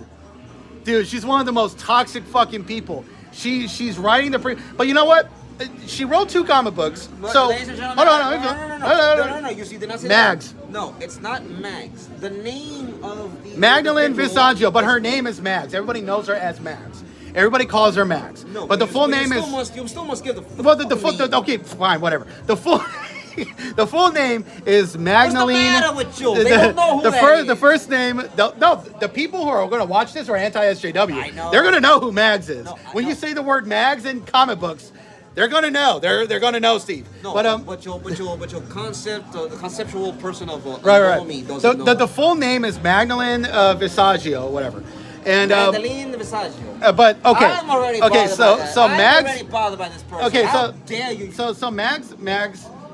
dude, she's one of the most toxic fucking people. She's writing but you know what? She wrote 2 comic books. But so ladies and gentlemen, no. You see, they're not saying Mags. That. No, it's not Mags. The name of the Magdalene Visaggio, but her name is Mags. Everybody knows her as Mags. Everybody calls her Mags. No, but the full name is. You still must give the. Well, the full. Okay, fine, whatever. The full. The full name is Magdalene. What's the matter with you? They don't know who that is. The first name. The people who are going to watch this are anti-SJW. I know. They're going to know who Mags is. No, when you say the word Mags in comic books, they're going to know. They're going to know, Steve. No, but your the conceptual person of right. me doesn't So know. the full name is Magdalene Visaggio, whatever. And Magdalene Visaggio. But okay. I'm already bothered by that. So I'm Mags. already bothered by this person. Okay, How dare you? So Mags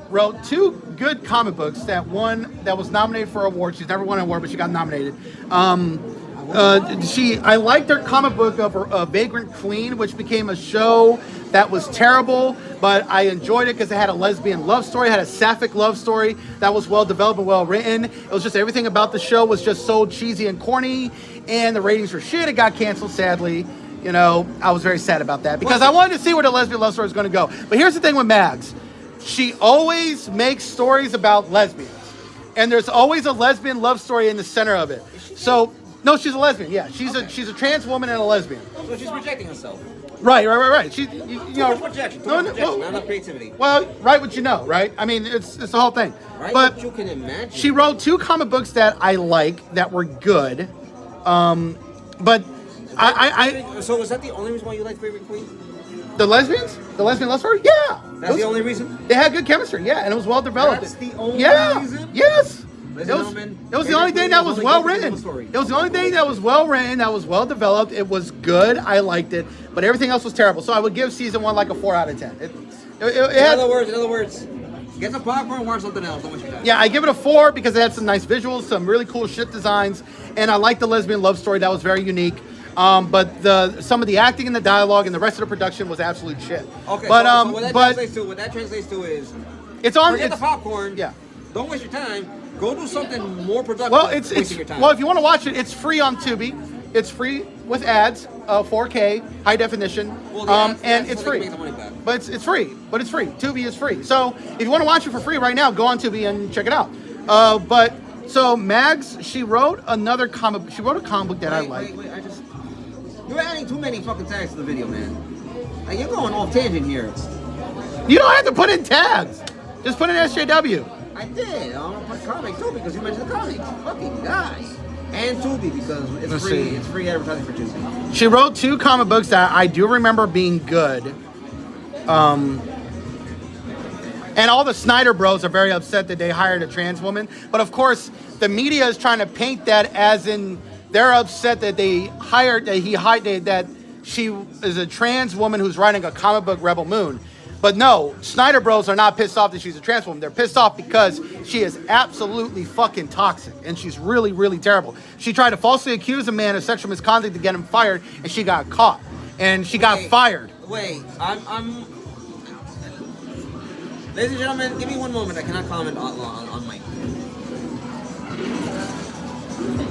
wrote 2 good comic books. That was nominated for an award. She's never won an award, but she got nominated. I liked her comic book of Vagrant Queen, which became a show that was terrible, but I enjoyed it because it had a lesbian love story, had a sapphic love story that was well developed and well written. It was just everything about the show was just so cheesy and corny, and the ratings were shit. It got canceled, sadly. You know, I was very sad about that because I wanted to see where the lesbian love story was going to go. But here's the thing with Mags. She always makes stories about lesbians, and there's always a lesbian love story in the center of it. So, no, she's a lesbian. Yeah, she's a trans woman and a lesbian. So she's projecting herself. Right. She, Projection, not creativity. Well, write what you know, right? I mean, it's the whole thing. Right, but what you can imagine. She wrote 2 comic books that I like that were good, but So was that the only reason why you liked Vagrant Queen? The lesbian love story? Yeah. That's the only reason? They had good chemistry, yeah, and it was well developed. That's the only reason? Yes. It was the only thing that was well written. It was the only thing that was well written, that was well developed. It was good. I liked it, but everything else was terrible. So I would give season 1 like a 4 out of 10. In other words, Get some popcorn, watch something else. Don't waste your time. Yeah, I give it a 4 because it had some nice visuals, some really cool shit designs, and I like the lesbian love story. That was very unique. But some of the acting and the dialogue and the rest of the production was absolute shit. Okay, but so what that translates to is it's on. Forget the popcorn. Yeah. Don't waste your time. Go do something more productive. Well, it's your time. well, if you want to watch it, it's free on Tubi. It's free with ads, 4K, high definition, Well, and it's free. Make the money back. But it's free. But it's free. Tubi is free. So if you want to watch it for free right now, go on Tubi and check it out. So Mags, she wrote another comic. She wrote a comic book that I like. Wait, you're adding too many fucking tags to the video, man. Like, you're going off tangent here. You don't have to put in tags. Just put in SJW. I did. I'm gonna put comic too because you mentioned the comics. Fucking guy. And Tubi because it's Let's free. see. It's free advertising for Tubi. She wrote 2 comic books that I do remember being good. And all the Snyder Bros are very upset that they hired a trans woman. But of course, the media is trying to paint that as in they're upset that that she is a trans woman who's writing a comic book, Rebel Moon. But no, Snyder Bros are not pissed off that she's a trans woman. They're pissed off because she is absolutely fucking toxic. And she's really, really terrible. She tried to falsely accuse a man of sexual misconduct to get him fired, and she got caught. And she got fired. Wait, I'm... Ladies and gentlemen, give me one moment. I cannot comment on mic.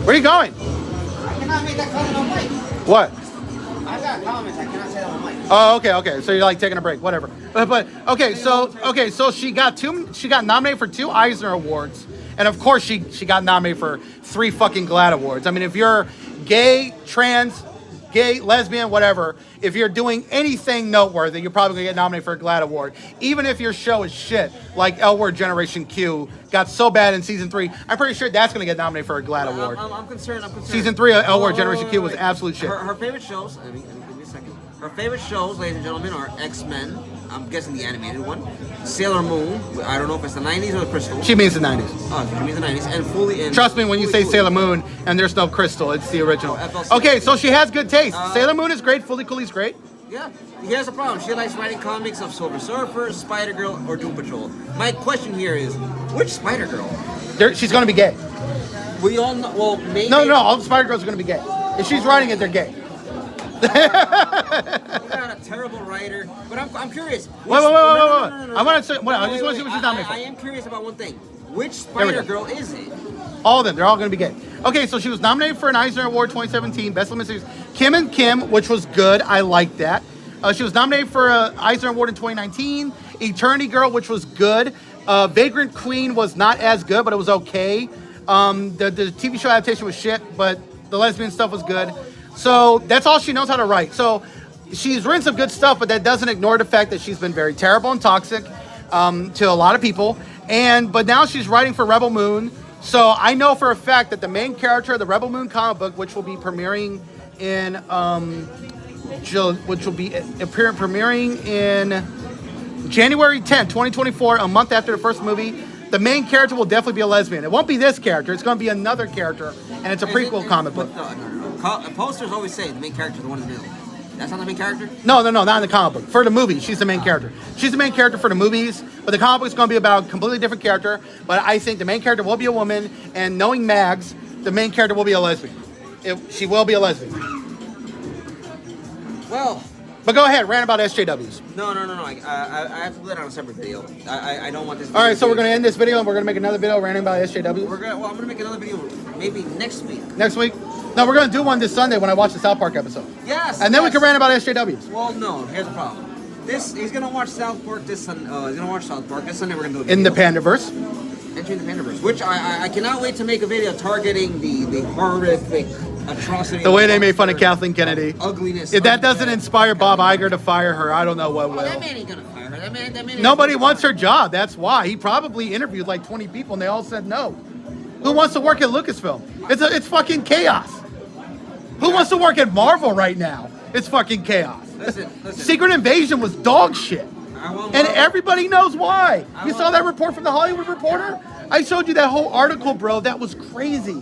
Where are you going? I cannot make that comment on mic. What? I got comments. I cannot say that on mic. Oh, okay. So you're like taking a break, whatever. But okay, so she got nominated for 2 Eisner Awards, and of course she got nominated for 3 fucking GLAAD Awards. I mean, if you're gay, trans, lesbian, whatever, if you're doing anything noteworthy, you're probably gonna get nominated for a GLAAD Award. Even if your show is shit, like L Word Generation Q got so bad in season 3, I'm pretty sure that's gonna get nominated for a GLAAD Award. I'm concerned. Season 3 of L Word Generation Q was absolute shit. Her favorite shows. Let me give me a second. Her favorite shows, ladies and gentlemen, are X-Men. I'm guessing the animated one. Sailor Moon. I don't know if it's the 90s or the Crystal. She means the 90s. Oh, she means the 90s. And fully. Trust me when you say Sailor Moon and there's no Crystal, it's the original. Okay, so she has good taste. Sailor Moon is great. Fully Cooley's great. Yeah. Here's the problem. She likes writing comics of Silver Surfer, Spider-Girl, or Doom Patrol. My question here is, which Spider-Girl? She's gonna be gay. We all know. Well, maybe. No, all the Spider-Girls are gonna be gay. If she's writing it, they're gay. You're not a terrible writer, but I'm curious. Wait. I want to say. I just want to see what she's nominated for. I am curious about one thing. Which Spider-Girl is it? All of them. They're all going to be gay. Okay, so she was nominated for an Eisner Award 2017, Best Limited Series. Kim and Kim, which was good. I liked that. She was nominated for an Eisner Award in 2019. Eternity Girl, which was good. Vagrant Queen was not as good, but it was okay. The TV show adaptation was shit, but the lesbian stuff was good. So that's all she knows how to write. So she's written some good stuff, but that doesn't ignore the fact that she's been very terrible and toxic to a lot of people. But now she's writing for Rebel Moon. So I know for a fact that the main character of the Rebel Moon comic book, which will be premiering in January 10th, 2024, a month after the first movie, the main character will definitely be a lesbian. It won't be this character. It's going to be another character, and it's a prequel comic book. No. Posters always say the main character is the one in the middle. That's not the main character? No, not in the comic book. For the movie, she's the main character. She's the main character for the movies, but the comic book is going to be about a completely different character. But I think the main character will be a woman, and knowing Mags, the main character will be a lesbian. She will be a lesbian. Well... But go ahead, rant about SJWs. No. I have to put that on a separate video. I don't want this. All right, so we're going to end this video, and we're going to make another video ranting about SJWs. I'm going to make another video maybe next week. Next week? No, we're going to do one this Sunday when I watch the South Park episode. Yes. And then we can rant about SJWs. Well, no. Here's the problem. He's going to watch South Park this Sunday. He's going to watch South Park this Sunday. We're going to do a video. In the Pandaverse. Entering the Pandaverse, which I cannot wait to make a video targeting the horrific atrocity. The way they made fun of Kathleen Kennedy. Ugliness. If that doesn't inspire Bob Iger to fire her, I don't know what will. That man ain't gonna fire her. That man Nobody wants her job. That's why. He probably interviewed like 20 people and they all said no. Who wants to work at Lucasfilm? It's fucking chaos. Who wants to work at Marvel right now? It's fucking chaos. Listen. Secret Invasion was dog shit. And everybody knows why. You saw that report from the Hollywood Reporter? I showed you that whole article, bro. That was crazy.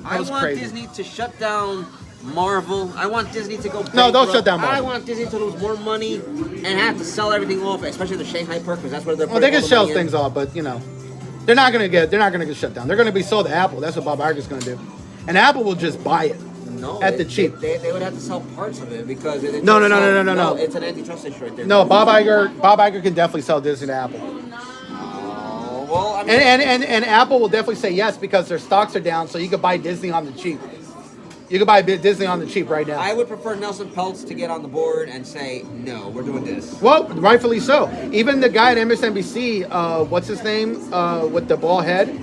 I want Disney to shut down Marvel. I want Disney to go bankrupt. No, don't shut down Marvel. I want Disney to lose more money and have to sell everything off, especially the Shanghai Perk, because that's where they're. Well, they can sell things off, but they're not gonna get shut down. They're gonna be sold to Apple. That's what Bob Iger's gonna do, and Apple will just buy it. No, at the cheap. They would have to sell parts of it because No. It's an antitrust issue right there. No, Bob Iger can definitely sell Disney to Apple. Well, I mean, And Apple will definitely say yes because their stocks are down, so you could buy Disney on the cheap. You could buy Disney on the cheap right now. I would prefer Nelson Peltz to get on the board and say, no, we're doing this. Well, rightfully so. Even the guy at MSNBC, what's his name, with the bald head,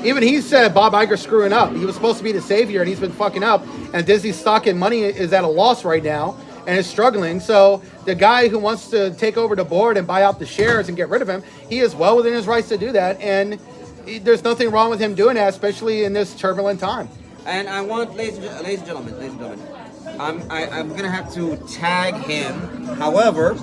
even he said Bob Iger's screwing up. He was supposed to be the savior, and he's been fucking up. And Disney's stock and money is at a loss right now, and is struggling. So the guy who wants to take over the board and buy out the shares and get rid of him, he is well within his rights to do that. And there's nothing wrong with him doing that, especially in this turbulent time. And I want, ladies and gentlemen, I'm gonna have to tag him. However,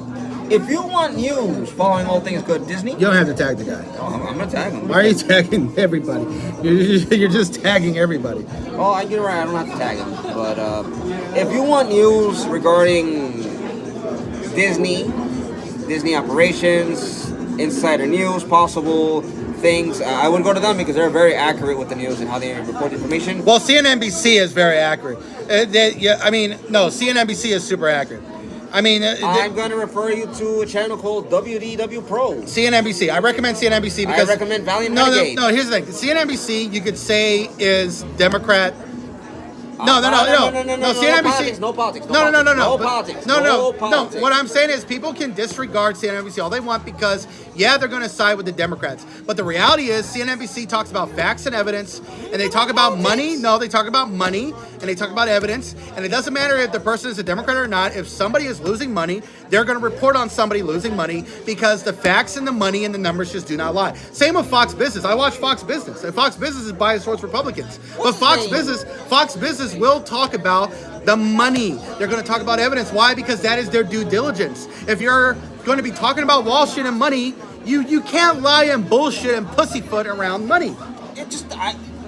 if you want news following all things good Disney, You don't have to tag the guy. I'm gonna tag him. Why are you tagging everybody? You're just tagging everybody. Oh, you're right. I don't have to tag him. But if you want news regarding Disney operations, insider news, possible things, I would go to them because they're very accurate with the news and how they report the information. Well, CNNBC is very accurate. CNNBC is super accurate. I'm going to refer you to a channel called WDW Pro. CNNBC. I recommend CNNBC because I recommend Valiant No, Renegade. here's the thing. CNNBC, you could say is Democrat. No. CNNBC. No politics. No. No But- politics. No. politics. What I'm saying is people can disregard CNNBC all they want because, yeah, they're going to side with the Democrats. But the reality is CNNBC talks about facts and evidence, and they talk about money. No, they talk about money, and they talk about evidence. And it doesn't matter if the person is a Democrat or not. If somebody is losing money, they're going to report on somebody losing money because the facts and the money and the numbers just do not lie. Same with Fox Business. I watch Fox Business, and Fox Business is biased towards Republicans. But Fox Business will talk about the money. They're going to talk about evidence. Why? Because that is their due diligence. If you're going to be talking about Wall Street and money, you can't lie and bullshit and pussyfoot around money. You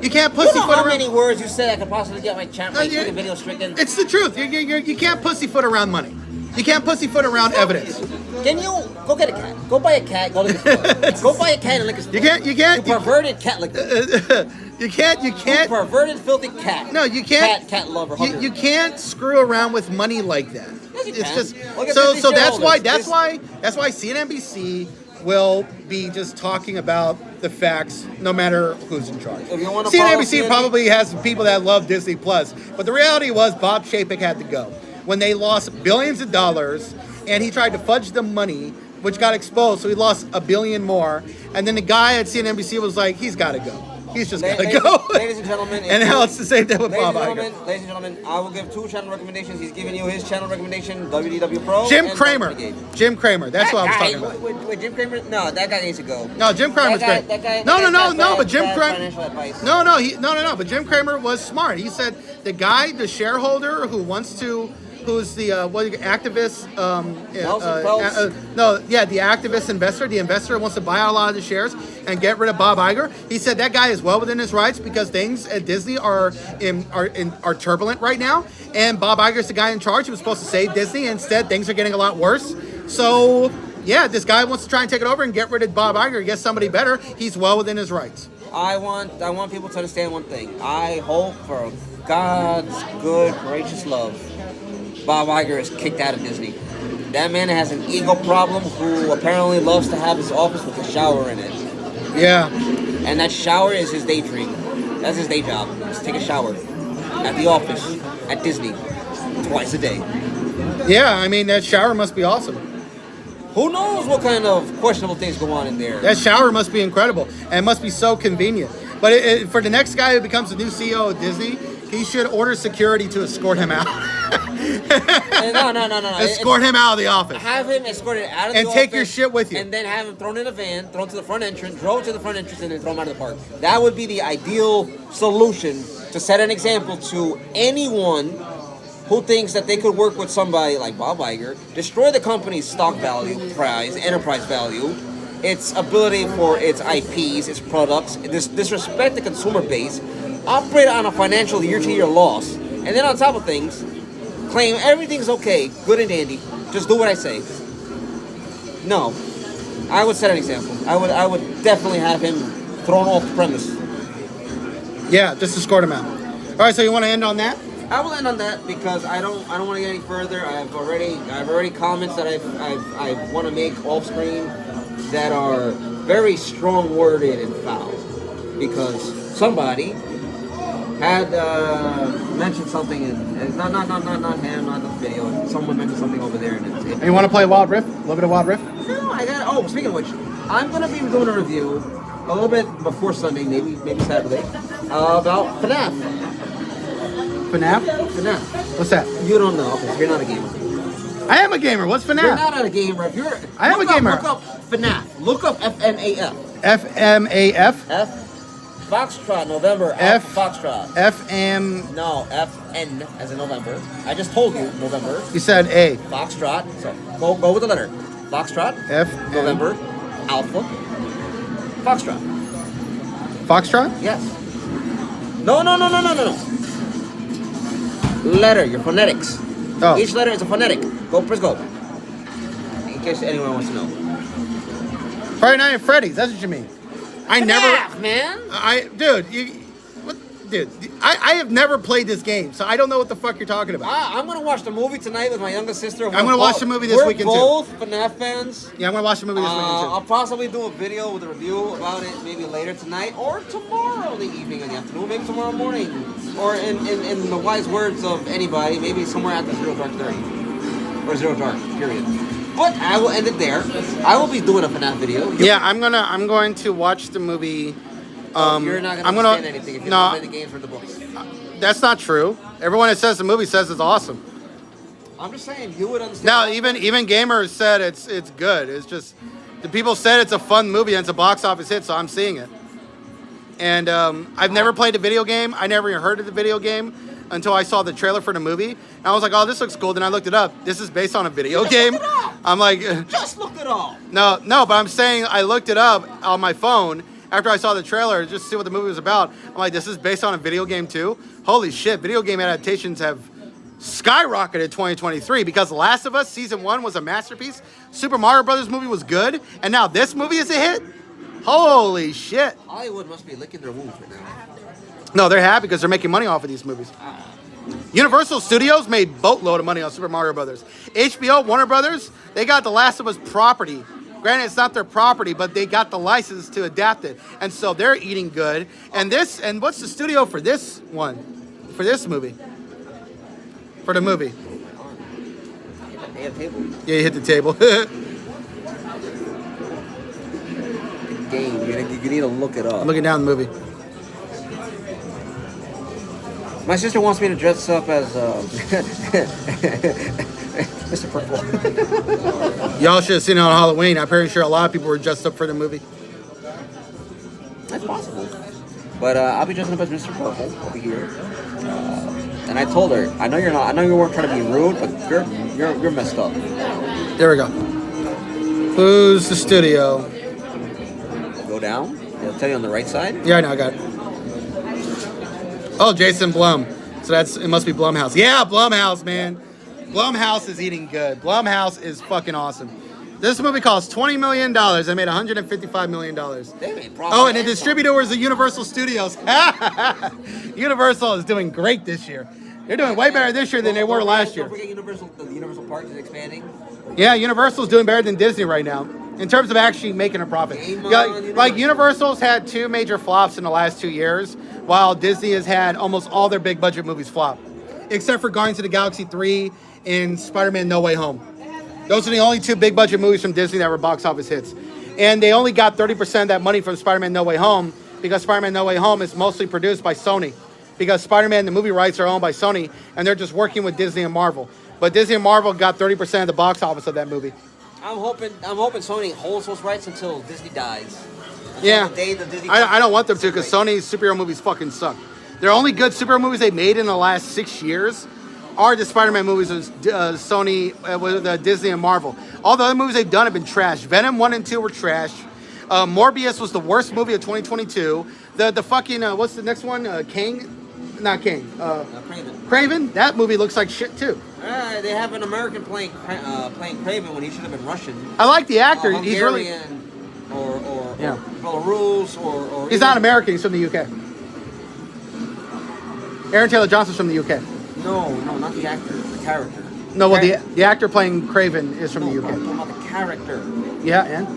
can't pussyfoot around. How many words you said I could possibly get my video stricken? It's the truth. You can't pussyfoot around money. You can't pussyfoot around evidence. Can you go get a cat? Go buy a cat. Go lick his foot. Go buy a cat and lick his foot. You can't. You perverted cat licker. You can't. You perverted, filthy cat. No, you can't. Cat lover. You can't screw around with money like that. Yes, you It's can. just Look at so. Disney So that's shareholders. why CNNBC will be just talking about the facts, no matter who's in charge. If you want to follow CNNBC probably has people that love Disney Plus, but the reality was Bob Chapek had to go when they lost billions of dollars, and he tried to fudge the money, which got exposed. So he lost $1 billion more, and then the guy at CNNBC was like, "He's got to go. He's just got to go." Ladies and gentlemen, and now it's the same thing with Bob Iger. Ladies and gentlemen, I will give 2 channel recommendations. He's giving you his channel recommendation, WDW Pro. Jim and Cramer. Renegade. Jim Cramer. That's what I was talking about. Wait, Jim Cramer? No, that guy needs to go. No, Jim Cramer's great. But Jim Cramer. But Jim Cramer was smart. He said the shareholder who's the activist? The activist investor. The investor wants to buy out a lot of the shares and get rid of Bob Iger. He said that guy is well within his rights because things at Disney are turbulent right now, and Bob Iger's the guy in charge. He was supposed to save Disney. Instead, things are getting a lot worse. So, yeah, this guy wants to try and take it over and get rid of Bob Iger, get somebody better. He's well within his rights. I want people to understand one thing. I hope for God's good, gracious love, Bob Iger is kicked out of Disney. That man has an ego problem who apparently loves to have his office with a shower in it. Yeah. And that shower is his daydream. That's his day job. Just take a shower at the office at Disney twice a day. Yeah, that shower must be awesome. Who knows what kind of questionable things go on in there? That shower must be incredible and must be so convenient. But for the next guy who becomes the new CEO of Disney, he should order security to escort him out. No. Escort him out of the office. Have him escorted out of the office. And take your shit with you. And then have him thrown in a van, thrown to the front entrance, drove to the front entrance, and then throw him out of the park. That would be the ideal solution to set an example to anyone who thinks that they could work with somebody like Bob Iger, destroy the company's stock value, enterprise value, its ability for its IPs, its products, disrespect the consumer base, operate on a financial year-to-year loss, and then on top of things, claim everything's okay, good and dandy, just do what I say. No, I would set an example. I would definitely have him thrown off the premise. Yeah, just escort him out. All right, so you want to end on that? I will end on that because I don't want to get any further. I've already comments that I want to make off screen that are very strong worded and foul because somebody had mentioned something and not him, not the video. Someone mentioned something over there And you want to play Wild Rift? A little bit of Wild Rift? No, I got. Oh, speaking of which, I'm gonna be doing a review a little bit before Sunday, maybe Saturday, about FNAF. FNAF? What's that? You don't know because you're not a gamer. I am a gamer. What's FNAF? You're not a gamer. If you're, I am a gamer. Look up FNAF. Look up FNAF. FMAF? F. Foxtrot, November. F. Foxtrot. FM. No, FN as in November. I just told you November. You said A. Foxtrot. So go with the letter. Foxtrot. F. November. Alpha. Foxtrot. Foxtrot? Yes. No. Letter, your phonetics. Oh. Each letter is a phonetic. Press go. In case anyone wants to know. Friday Night at Freddy's, that's what you mean. I never. Man. I have never played this game, so I don't know what the fuck you're talking about. I'm gonna watch the movie tonight with my younger sister. I'm gonna watch the movie this weekend too. We're both FNAF fans. Yeah, I'm gonna watch the movie this weekend too. I'll possibly do a video with a review about it maybe later tonight or tomorrow in the evening or the afternoon, maybe tomorrow morning. Or in the wise words of anybody, maybe somewhere after 0 Dark 30. Or 0 Dark, period. But I will end it there. I will be doing a FNAF video. I'm going to watch the movie. You're not gonna understand anything if you don't play the games or the books. That's not true. Everyone that says the movie says it's awesome. I'm just saying, you would understand. Now, even gamers said it's good. It's just the people said it's a fun movie and it's a box office hit, so I'm seeing it. And I've never played a video game. I never even heard of the video game until I saw the trailer for the movie. And I was like, oh, this looks cool. Then I looked it up. This is based on a video game. I'm like, just look it up. No, but I'm saying I looked it up on my phone after I saw the trailer just to see what the movie was about. I'm like, this is based on a video game too? Holy shit, video game adaptations have skyrocketed 2023 because The Last of Us Season 1 was a masterpiece. Super Mario Brothers movie was good. And now this movie is a hit? Holy shit. Hollywood must be licking their wounds right now. No, they're happy because they're making money off of these movies. Universal Studios made boatload of money on Super Mario Brothers. HBO, Warner Brothers, they got The Last of Us property. Granted, it's not their property, but they got the license to adapt it. And so they're eating good. And what's the studio for this one? For this movie? For the movie. Yeah, you hit the table. Game. You need to look it up. I'm looking down the movie. My sister wants me to dress up as Mr. Purple. Y'all should have seen it on Halloween. I'm pretty sure a lot of people were dressed up for the movie. That's possible. But I'll be dressing up as Mr. Purple over here. And I told her, I know you weren't trying to be rude, but you're messed up. There we go. Who's the studio? Go down. It'll tell you on the right side. Yeah, I know, I got it. Oh, Jason Blum. So it must be Blumhouse. Yeah, Blumhouse, man. Blumhouse is eating good. Blumhouse is fucking awesome. This movie cost $20 million. They made $155 million. They made profit. Oh, and the distributor was the Universal Studios. Universal is doing great this year. They're doing way better this year than they were last year. Don't forget the Universal Park is expanding. Yeah, Universal's doing better than Disney right now in terms of actually making a profit. Like Universal's had 2 major flops in the last 2 years, while Disney has had almost all their big budget movies flop, except for Guardians of the Galaxy 3 and Spider-Man No Way Home. Those are the only 2 big budget movies from Disney that were box office hits. And they only got 30% of that money from Spider-Man No Way Home because Spider-Man No Way Home is mostly produced by Sony. Because Spider-Man, the movie rights are owned by Sony, and they're just working with Disney and Marvel. But Disney and Marvel got 30% of the box office of that movie. I'm hoping Sony holds those rights until Disney dies. Yeah, the day that Disney I don't want them to because Sony's superhero movies fucking suck. Their only good superhero movies they made in the last 6 years are the Spider-Man movies with Sony, with Disney and Marvel. All the other movies they've done have been trash. Venom 1 and 2 were trash. Morbius was the worst movie of 2022. The fucking, what's the next one? Kang? not King. Craven. Craven. That movie looks like shit too. They have an American playing Craven when he should have been Russian. I like the actor. He's really. Or Yeah. Belarus or He's not American. He's from the UK. Aaron Taylor Johnson's from the UK. No, not the actor, the character. No, well, the actor playing Craven is from the UK. I'm talking about the character. Yeah, and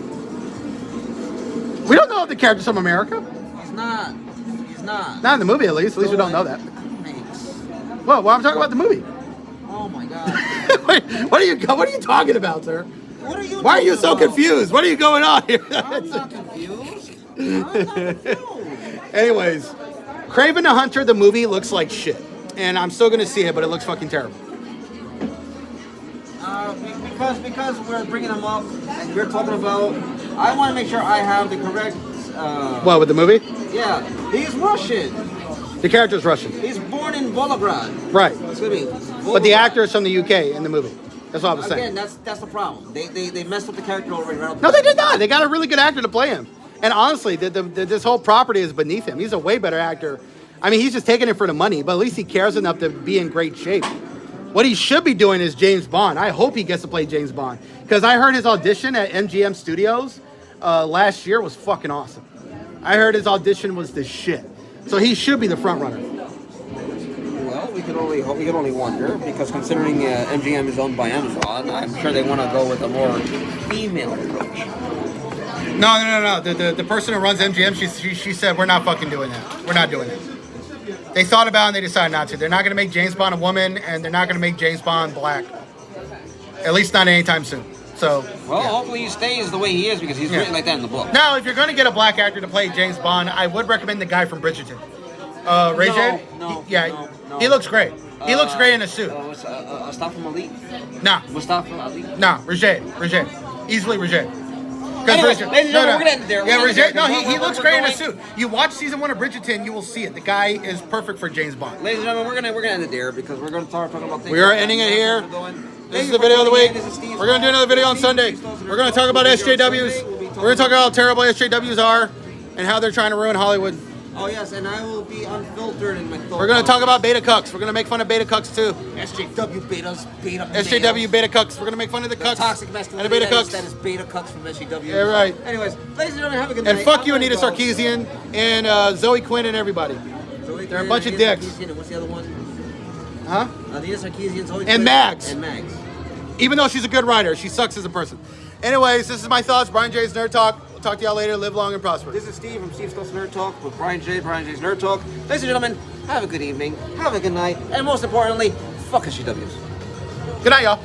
we don't know if the character's from America. He's not. Not in the movie, at least. At least we don't know that. Well, I'm talking about the movie. Oh my god. Wait, what are you talking about, sir? What are you? Why are you so confused? What are you going on here? I'm not confused. I'm not confused. Anyways, Kraven the Hunter, the movie looks like shit, and I'm still gonna see it, but it looks fucking terrible. Because we're bringing them up and we're talking about, I want to make sure I have the correct. What, with the movie? Yeah, he's Russian. The character's Russian. He's born in Volgograd. Right. Excuse me. But the actor is from the UK in the movie. That's what I was saying. Again, that's the problem. They messed up the character already. Right. No, they did not. They got a really good actor to play him. And honestly, this whole property is beneath him. He's a way better actor. I mean, he's just taking it for the money, but at least he cares enough to be in great shape. What he should be doing is James Bond. I hope he gets to play James Bond. Because I heard his audition at MGM Studios last year was fucking awesome. I heard his audition was the shit. So he should be the front runner. Well, we can only wonder, because considering MGM is owned by Amazon, I'm sure they want to go with a more female approach. No. The person who runs MGM, she said, we're not fucking doing that. We're not doing it. They thought about it and they decided not to. They're not going to make James Bond a woman, and they're not going to make James Bond black. At least not anytime soon. So, well, hopefully he stays the way he is, because he's written like that in the book. Now, if you're going to get a black actor to play James Bond, I would recommend the guy from Bridgerton. Ray No. He looks great. He looks great in a suit. Mustafa Ali? Nah. Mustafa Ali? Nah, Roger. Easily Roger. Anyways, ladies and gentlemen, we're gonna end there. Yeah, Roger. No, he looks great in a suit. You watch season 1 of Bridgerton, you will see it. The guy is perfect for James Bond. Ladies and gentlemen, we're gonna end it there, because we're gonna start talking about things. We are ending it here. This is the video of the week. We're going to do another video on Sunday. We're going to talk about SJWs. We're going to talk about how terrible SJWs are and how they're trying to ruin Hollywood. Oh, yes, and I will be unfiltered in my thoughts. We're going to talk about beta cucks. We're going to make fun of beta cucks too. SJW betas, beta SJW beta cucks. We're going to make fun of the cucks. Toxic and masculinity. the beta cucks. That is beta cucks from SJW. Yeah, right. Anyways, ladies and gentlemen, have a good night. And fuck you, Anita Sarkeesian, and Zoe Quinn, and everybody. They're a bunch of dicks. And what's the other one? Huh? Anita Sarkeesian, Zoe And Quinn, Mags. And Mags. Even though she's a good writer, she sucks as a person. Anyways, this is my thoughts. Brian J's Nerd Talk. We'll talk to y'all later. Live long and prosper. This is Steve from Steve's Close Nerd Talk with Brian J's Nerd Talk. Ladies and gentlemen, have a good evening, have a good night, and most importantly, fuck SJWs. Good night, y'all.